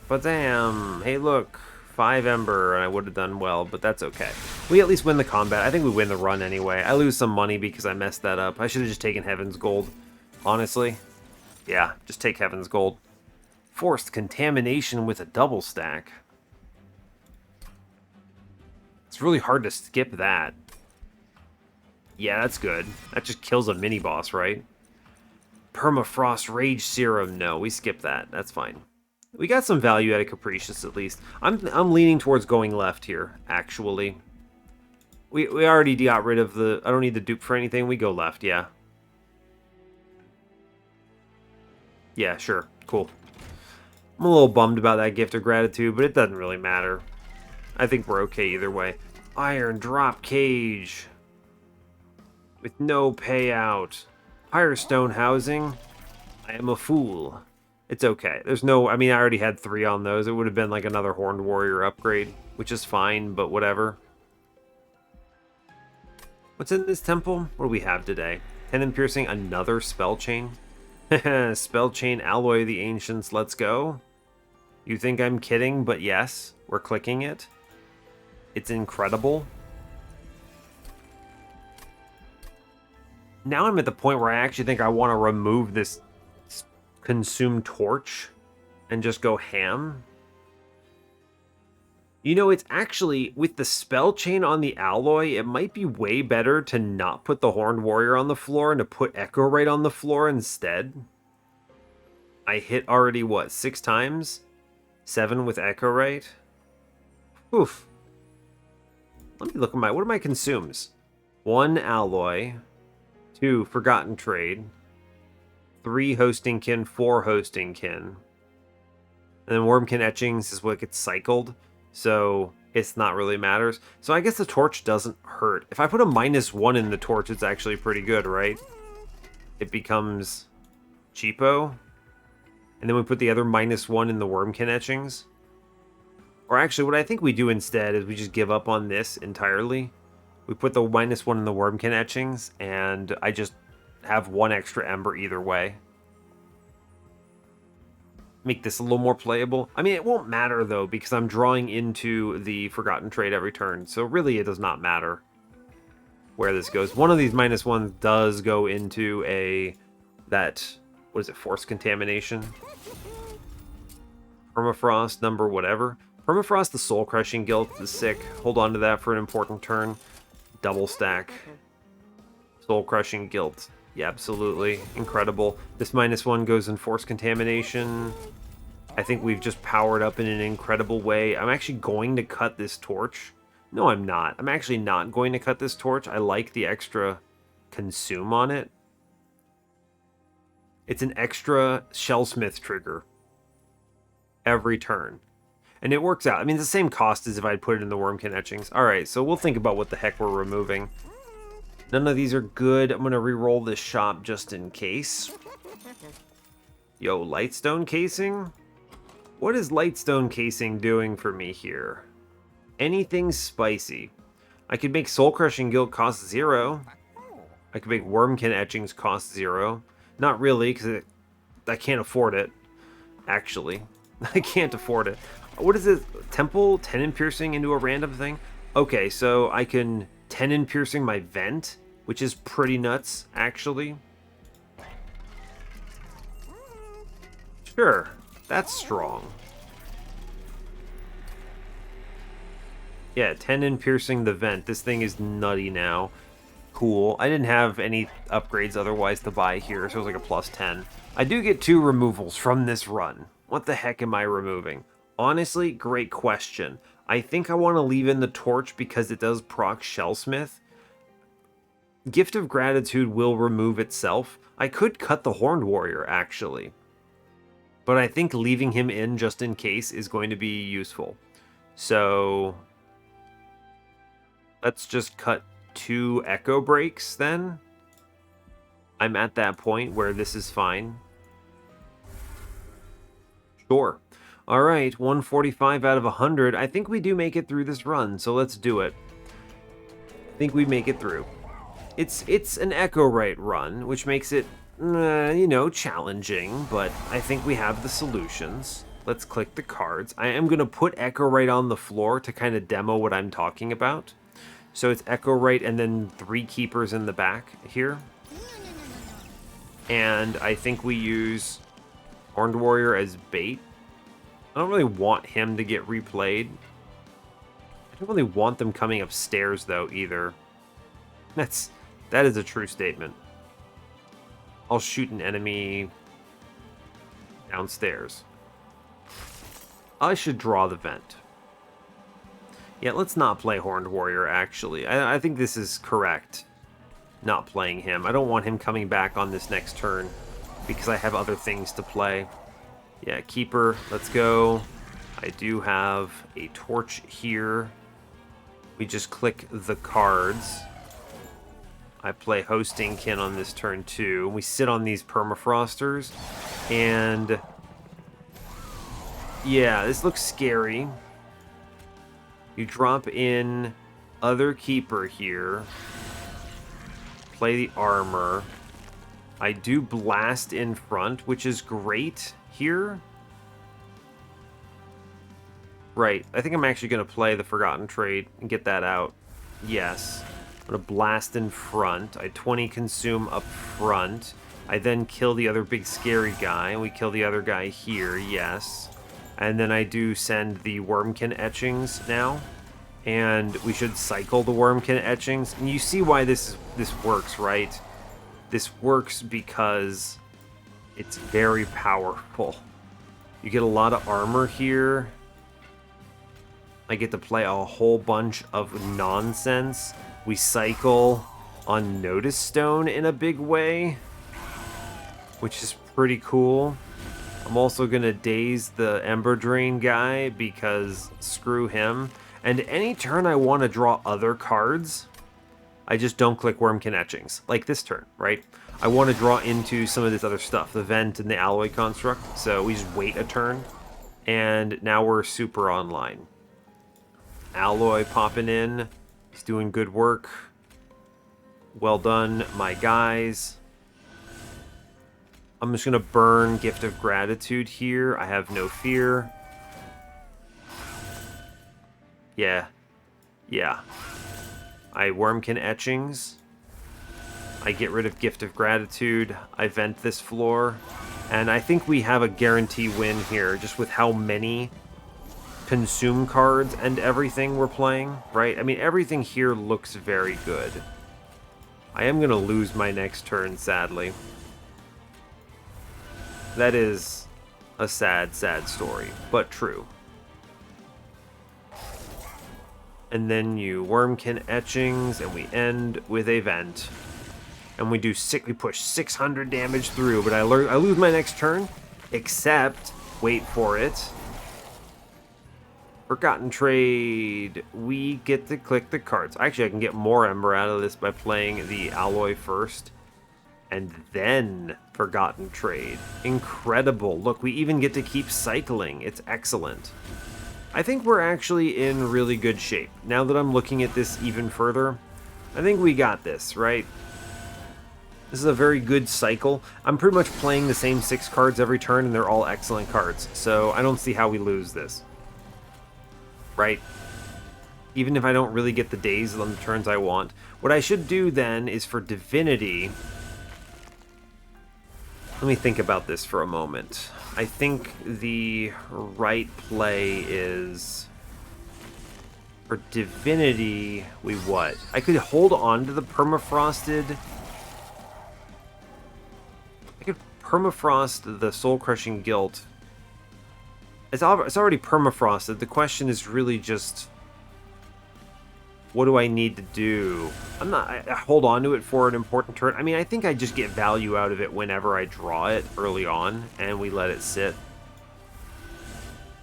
But damn, hey look, 5 Ember, and I would have done well, but that's okay. We at least win the combat. I think we win the run anyway. I lose some money because I messed that up. I should have just taken Heaven's Gold, honestly. Yeah, just take Heaven's Gold. Forced Contamination with a double stack. It's really hard to skip that. Yeah, that's good. That just kills a mini-boss, right? Permafrost Rage Serum. No, we skip that. That's fine. We got some value out of Capricious, at least. I'm leaning towards going left here, actually. We already got rid of the... I don't need the dupe for anything. We go left, yeah. Yeah, sure. Cool. I'm a little bummed about that Gift of Gratitude, but it doesn't really matter. I think we're okay either way. Iron Drop Cage. With no payout. Firestone Housing. I am a fool. It's okay. There's no... I mean, I already had 3 on those. It would have been like another Horned Warrior upgrade, which is fine, but whatever. What's in this temple? What do we have today? Tendon Piercing, another Spell Chain. Spell Chain Alloy of the Ancients, let's go. You think I'm kidding, but yes, we're clicking it. It's incredible. Now I'm at the point where I actually think I want to remove this Consume Torch and just go ham. You know, it's actually, with the Spell Chain on the Alloy, it might be way better to not put the Horned Warrior on the floor and to put Echowright on the floor instead. I hit already, what, 6 times? 7 with Echowright? Oof. Let me look at what are my consumes? 1 Alloy, 2 Forgotten Trade, 3 Hosting Kin, 4 Hosting Kin. And then Wurmkin Etchings is what gets cycled. So it's not really matters. So I guess the torch doesn't hurt. If I put a -1 in the torch, it's actually pretty good, right? It becomes cheapo. And then we put the other -1 in the Wurmkin etchings. Or actually, what I think we do instead is we just give up on this entirely. We put the -1 in the Wurmkin etchings, and I just have 1 extra Ember either way. Make this a little more playable. I mean, it won't matter, though, because I'm drawing into the Forgotten Trade every turn. So really, it does not matter where this goes. One of these -1s does go into what is it, Force Contamination? Permafrost, number whatever. Permafrost, the Soul Crushing Guilt is sick. Hold on to that for an important turn. Double stack. Soul Crushing Guilt. Yeah, absolutely. Incredible. This -1 goes in Force Contamination. I think we've just powered up in an incredible way. I'm actually going to cut this torch. No, I'm not. I'm actually not going to cut this torch. I like the extra consume on it. It's an extra Shellsmith trigger every turn. And it works out. I mean, it's the same cost as if I'd put it in the Wurmkin etchings. Alright, so we'll think about what the heck we're removing. None of these are good. I'm going to re-roll this shop just in case. Yo, Lightstone Casing? What is Lightstone Casing doing for me here? Anything spicy. I could make Soul Crushing Guild cost 0. I could make Wurmkin etchings cost 0. Not really, because I can't afford it. Actually. I can't afford it. What is it? Temple? Tenon Piercing into a random thing? Okay, so I can Tenon Piercing my vent, which is pretty nuts, actually. Sure, that's strong. Yeah, Tenon Piercing the vent. This thing is nutty now. Cool. I didn't have any upgrades otherwise to buy here, so it was like a +10. I do get 2 removals from this run. What the heck am I removing? Honestly, great question. I think I want to leave in the torch because it does proc Shellsmith. Gift of Gratitude will remove itself. I could cut the Horned Warrior, actually. But I think leaving him in just in case is going to be useful. So let's just cut 2 Echo Breaks then. I'm at that point where this is fine. Sure. Alright, 145 out of 100. I think we do make it through this run, so let's do it. I think we make it through. It's an Echowright run, which makes it, you know, challenging, but I think we have the solutions. Let's click the cards. I am going to put Echowright on the floor to kind of demo what I'm talking about. So it's Echowright and then 3 keepers in the back here. And I think we use Horned Warrior as bait. I don't really want him to get replayed. I don't really want them coming upstairs, though, either. That is a true statement. I'll shoot an enemy downstairs. I should draw the vent. Yeah, let's not play Horned Warrior, actually. I think this is correct, not playing him. I don't want him coming back on this next turn because I have other things to play. Yeah, Keeper, let's go. I do have a torch here. We just click the cards. I play Hosting Kin on this turn too. We sit on these Permafrosters, and yeah, this looks scary. You drop in other Keeper here. Play the armor. I do blast in front, which is great here. Right, I think I'm actually going to play the Forgotten Trait and get that out. Yes. I'm going to blast in front. I 20 consume up front. I then kill the other big scary guy. We kill the other guy here, yes. And then I do send the Wurmkin etchings now. And we should cycle the Wurmkin etchings. And you see why this works, right? This works because it's very powerful. You get a lot of armor here. I get to play a whole bunch of nonsense. We cycle on Notice Stone in a big way, which is pretty cool. I'm also going to daze the Ember Drain guy because screw him. And any turn I want to draw other cards, I just don't click Wurmkin etchings. Like this turn, right? I want to draw into some of this other stuff, the Vent and the Alloy Construct. So we just wait a turn, and now we're super online. Alloy popping in. He's doing good work. Well done, my guys. I'm just going to burn Gift of Gratitude here. I have no fear. Yeah. I Wurmkin etchings. I get rid of Gift of Gratitude. I vent this floor. And I think we have a guarantee win here, just with how many consume cards and everything we're playing, right? I mean, everything here looks very good. I am going to lose my next turn, sadly. That is a sad, sad story, but true. And then you Wurmkin etchings, and we end with a vent. And we push 600 damage through, but I lose my next turn, except, wait for it, Forgotten Trade, we get to click the cards. Actually, I can get more Ember out of this by playing the Alloy first, and then Forgotten Trade. Incredible. Look, we even get to keep cycling. It's excellent. I think we're actually in really good shape. Now that I'm looking at this even further, I think we got this, right? This is a very good cycle. I'm pretty much playing the same 6 cards every turn, and they're all excellent cards. So I don't see how we lose this. Right? Even if I don't really get the days on the turns I want. What I should do then is for Divinity... Let me think about this for a moment. I think the right play is... For Divinity, we what? I could hold on to the permafrosted... I could permafrost the Soul-Crushing Guilt. It's already permafrosted. The question is really just... What do I need to do? I hold on to it for an important turn. I mean, I think I just get value out of it whenever I draw it early on, and we let it sit.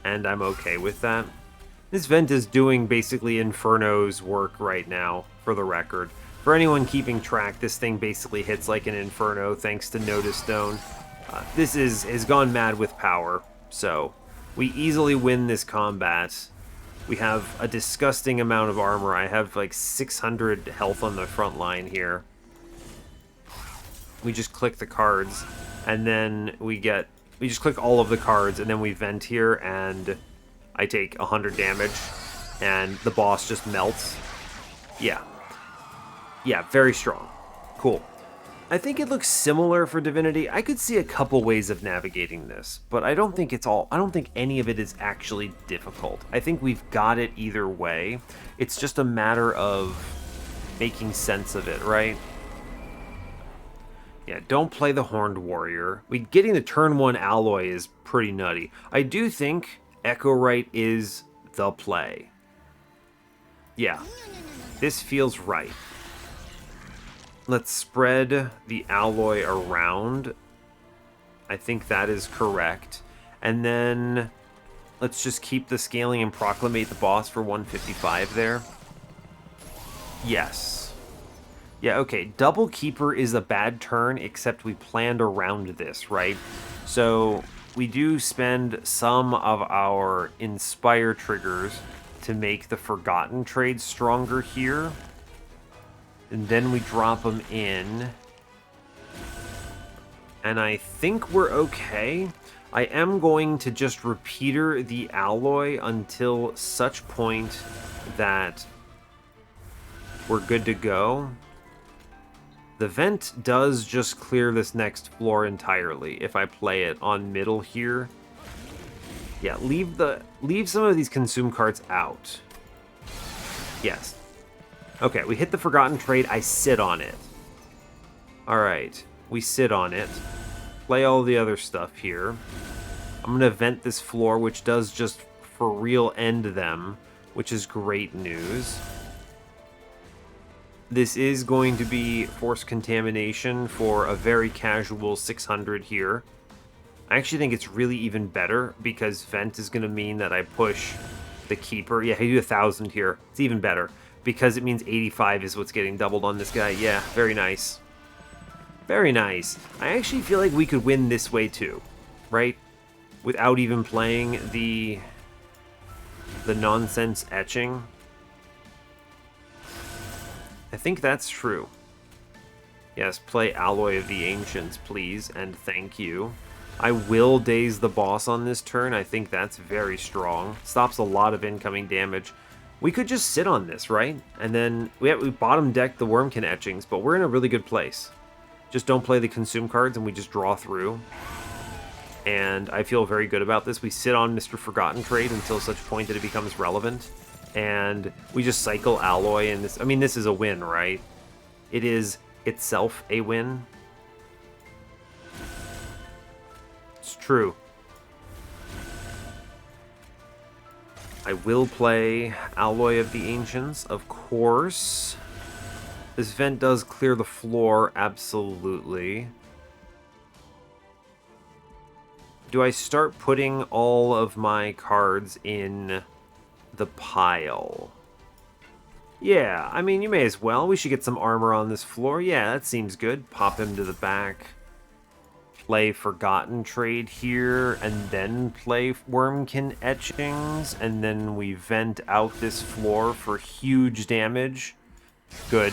And I'm okay with that. This vent is doing basically Inferno's work right now, for the record. For anyone keeping track, this thing basically hits like an Inferno thanks to Notice Stone. This has gone mad with power, so we easily win this combat. We have a disgusting amount of armor. I have like 600 health on the front line here. We just click the cards, and then we just click all of the cards, and then we vent here, and I take 100 damage, and the boss just melts. Yeah. Yeah, very strong. Cool. I think it looks similar for Divinity. I could see a couple ways of navigating this, but I don't think any of it is actually difficult. I think we've got it either way. It's just a matter of making sense of it, right? Yeah, don't play the Horned Warrior. Getting the turn 1 Alloy is pretty nutty. I do think Echowright is the play. Yeah, this feels right. Let's spread the Alloy around. I think that is correct. And then let's just keep the scaling and proclamate the boss for 155 there. Yes. Yeah, okay. Double Keeper is a bad turn, except we planned around this, right? So we do spend some of our Inspire triggers to make the Forgotten Trade stronger here. And then we drop them in. And I think we're okay. I am going to just repeater the Alloy until such point that we're good to go. The vent does just clear this next floor entirely if I play it on middle here. Yeah, leave some of these consume cards out. Yes. Okay, we hit the Forgotten Trade. I sit on it. Alright, we sit on it. Play all the other stuff here. I'm going to vent this floor, which does just for real end them, which is great news. This is going to be Force Contamination for a very casual 600 here. I actually think it's really even better, because vent is going to mean that I push the Keeper. Yeah, I do 1,000 here. It's even better. Because it means 85 is what's getting doubled on this guy. Yeah, very nice. Very nice. I actually feel like we could win this way too, right? Without even playing the nonsense etching. I think that's true. Yes, play Alloy of the Ancients, please, and thank you. I will daze the boss on this turn. I think that's very strong. Stops a lot of incoming damage. We could just sit on this, right? And then we bottom deck the Wurmkin etchings, but we're in a really good place. Just don't play the consume cards and we just draw through. And I feel very good about this. We sit on Mr. Forgotten Trade until such point that it becomes relevant. And we just cycle Alloy, and this, I mean, this is a win, right? It is itself a win. It's true. I will play Alloy of the Ancients, of course. This vent does clear the floor, absolutely. Do I start putting all of my cards in the pile? Yeah, I mean, you may as well. We should get some armor on this floor. Yeah, that seems good. Pop him to the back. Play Forgotten Trade here, and then play Wurmkin Etchings, and then we vent out this floor for huge damage. Good.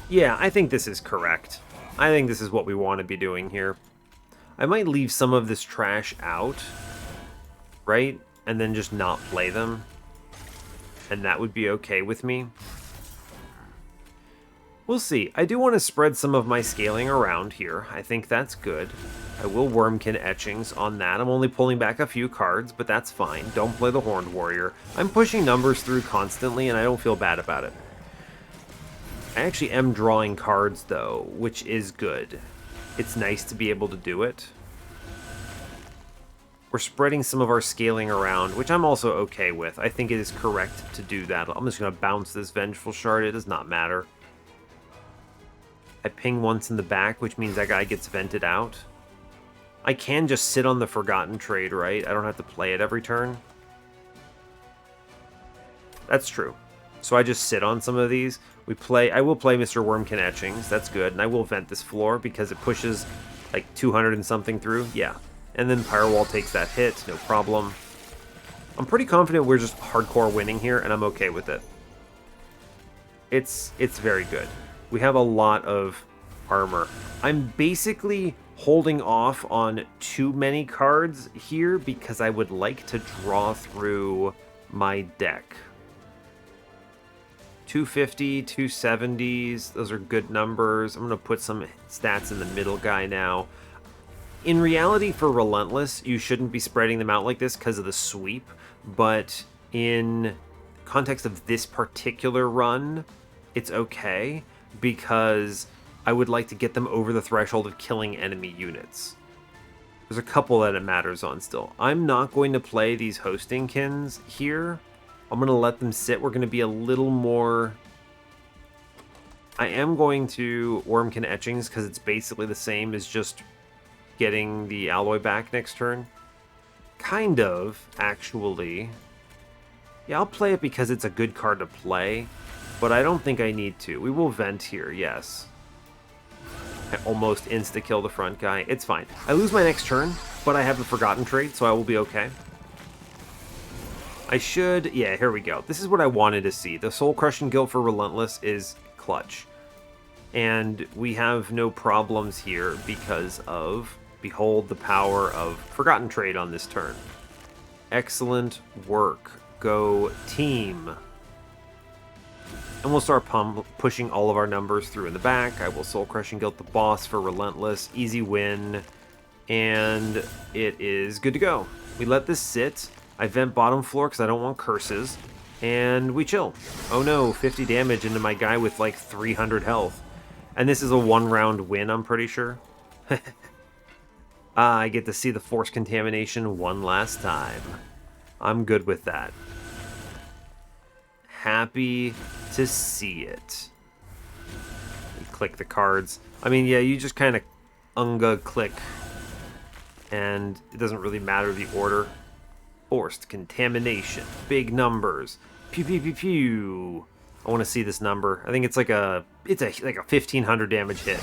Yeah, I think this is correct. I think this is what we want to be doing here. I might leave some of this trash out, right? And then just not play them. And that would be okay with me. We'll see. I do want to spread some of my scaling around here. I think that's good. I will Wurmkin Etchings on that. I'm only pulling back a few cards, but that's fine. Don't play the Horned Warrior. I'm pushing numbers through constantly, and I don't feel bad about it. I actually am drawing cards, though, which is good. It's nice to be able to do it. We're spreading some of our scaling around, which I'm also okay with. I think it is correct to do that. I'm just going to bounce this Vengeful Shard. It does not matter. I ping once in the back, which means that guy gets vented out. I can just sit on the Forgotten Trade, right? I don't have to play it every turn. That's true. So I just sit on some of these. I will play Mr. Wurmkin Etchings. That's good. And I will vent this floor because it pushes like 200 and something through. Yeah. And then Firewall takes that hit. No problem. I'm pretty confident we're just hardcore winning here, and I'm okay with it. It's very good. We have a lot of armor. I'm basically holding off on too many cards here because I would like to draw through my deck. 250, 270s, those are good numbers. I'm going to put some stats in the middle guy now. In reality, for Relentless, you shouldn't be spreading them out like this because of the sweep, but in context of this particular run, it's okay because I would like to get them over the threshold of killing enemy units. There's a couple that it matters on still. I'm not going to play these Hostingkins here. I'm going to let them sit. We're going to be a little more... I am going to Wurmkin Etchings because it's basically the same as just getting the alloy back next turn. Kind of, actually. Yeah, I'll play it because it's a good card to play, but I don't think I need to. We will vent here, yes. I almost insta-kill the front guy. It's fine. I lose my next turn, but I have the Forgotten Trait, so I will be okay. I should... Yeah, here we go. This is what I wanted to see. The Soul Crushing Guilt for Relentless is clutch. And we have no problems here because of... Behold the power of Forgotten Trait on this turn. Excellent work. Go team. And we'll start pushing all of our numbers through in the back. I will Soul Crushing Guilt the boss for Relentless. Easy win. And it is good to go. We let this sit. I vent bottom floor because I don't want curses. And we chill. Oh no, 50 damage into my guy with like 300 health. And this is a one-round win, I'm pretty sure. I get to see the Force Contamination one last time. I'm good with that. Happy to see it. You click the cards. I mean, yeah, you just kind of unga click. And it doesn't really matter the order. Forced Contamination. Big numbers. Pew, pew, pew, pew. I want to see this number. I think it's like a 1,500 damage hit.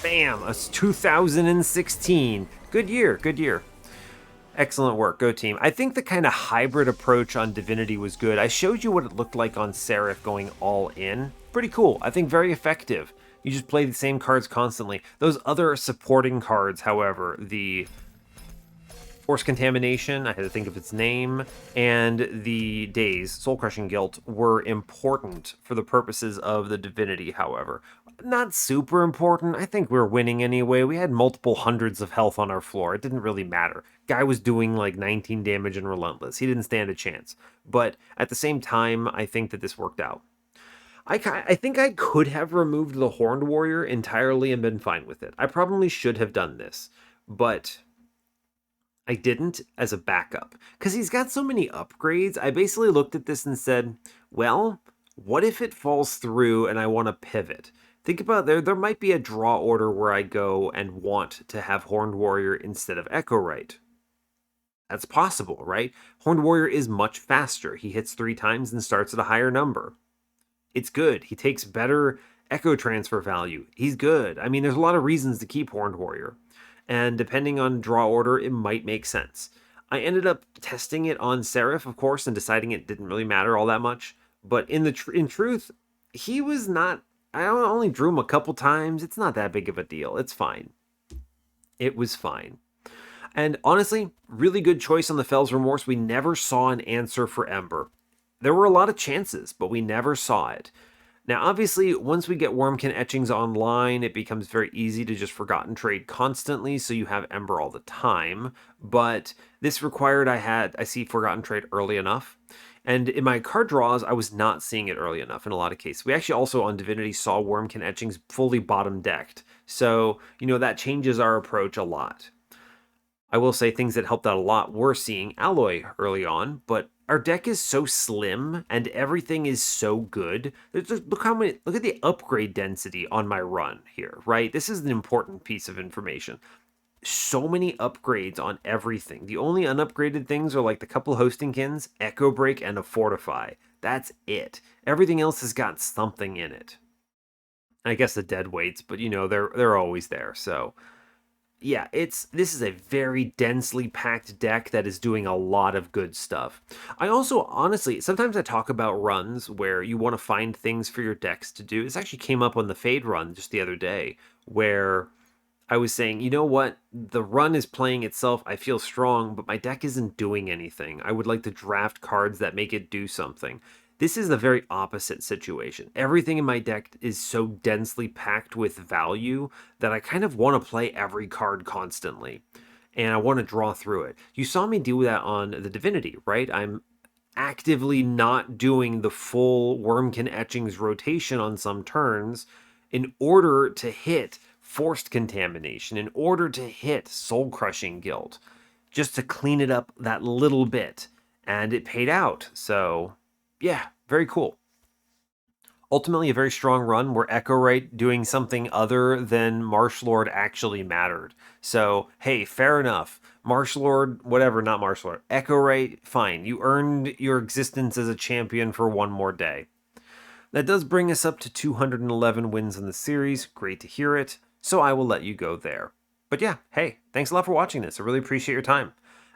Bam! A 2016. Good year, good year. Excellent work, go team. I think the kind of hybrid approach on Divinity was good. I showed you what it looked like on Seraph going all in. Pretty cool. I think very effective. You just play the same cards constantly. Those other supporting cards, however, the Force Contamination, I had to think of its name, and the Daze, Soul Crushing Guilt, were important for the purposes of the Divinity, however. Not super important. I think we were winning anyway. We had multiple hundreds of health on our floor. It didn't really matter. Guy was doing like 19 damage in Relentless. He didn't stand a chance. But at the same time, I think that this worked out. I think I could have removed the Horned Warrior entirely and been fine with it. I probably should have done this, but I didn't as a backup. Because he's got so many upgrades, I basically looked at this and said, well, what if it falls through and I want to pivot? Think about there might be a draw order where I go and want to have Horned Warrior instead of Echowright. That's possible, right? Horned Warrior is much faster. He hits 3 times and starts at a higher number. It's good. He takes better echo transfer value. He's good. I mean, there's a lot of reasons to keep Horned Warrior. And depending on draw order, it might make sense. I ended up testing it on Seraph, of course, and deciding it didn't really matter all that much. But in truth, he was not. I only drew him a couple times. It's not that big of a deal. It's fine. It was fine. And honestly, really good choice on the Fell's Remorse. We never saw an answer for Ember. There were a lot of chances, but we never saw it. Now, obviously, once we get Wurmkin etchings online, it becomes very easy to just Forgotten Trade constantly, so you have Ember all the time. But this required I see Forgotten Trade early enough. And in my card draws, I was not seeing it early enough in a lot of cases. We actually also on Divinity saw Wurmkin etchings fully bottom decked. So, that changes our approach a lot. I will say things that helped out a lot were seeing Alloy early on, but our deck is so slim and everything is so good. Look at the upgrade density on my run here, right? This is an important piece of information. So many upgrades on everything. The only unupgraded things are like the couple hostingkins, Echo Break, and a Fortify. That's it. Everything else has got something in it. I guess the dead weights, but they're always there. So yeah, this is a very densely packed deck that is doing a lot of good stuff. I also, honestly, sometimes I talk about runs where you want to find things for your decks to do. This actually came up on the Fade run just the other day, where I was saying, you know what? The run is playing itself. I feel strong, but my deck isn't doing anything. I would like to draft cards that make it do something. This is the very opposite situation. Everything in my deck is so densely packed with value that I kind of want to play every card constantly. And I want to draw through it. You saw me do that on the Divinity, right? I'm actively not doing the full Wurmkin Etchings rotation on some turns in order to hit Forced Contamination, in order to hit Soul Crushing Guild, just to clean it up that little bit. And it paid out. So yeah, very cool. Ultimately, a very strong run where Echowright doing something other than Marshallord actually mattered. So, hey, fair enough. Marshallord, whatever, not Marshallord. Echowright, fine. You earned your existence as a champion for one more day. That does bring us up to 211 wins in the series. Great to hear it. So I will let you go there. But yeah, hey, thanks a lot for watching this. I really appreciate your time.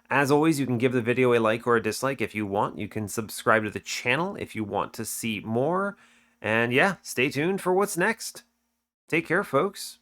As always, you can give the video a like or a dislike if you want. You can subscribe to the channel if you want to see more. And yeah, stay tuned for what's next. Take care, folks.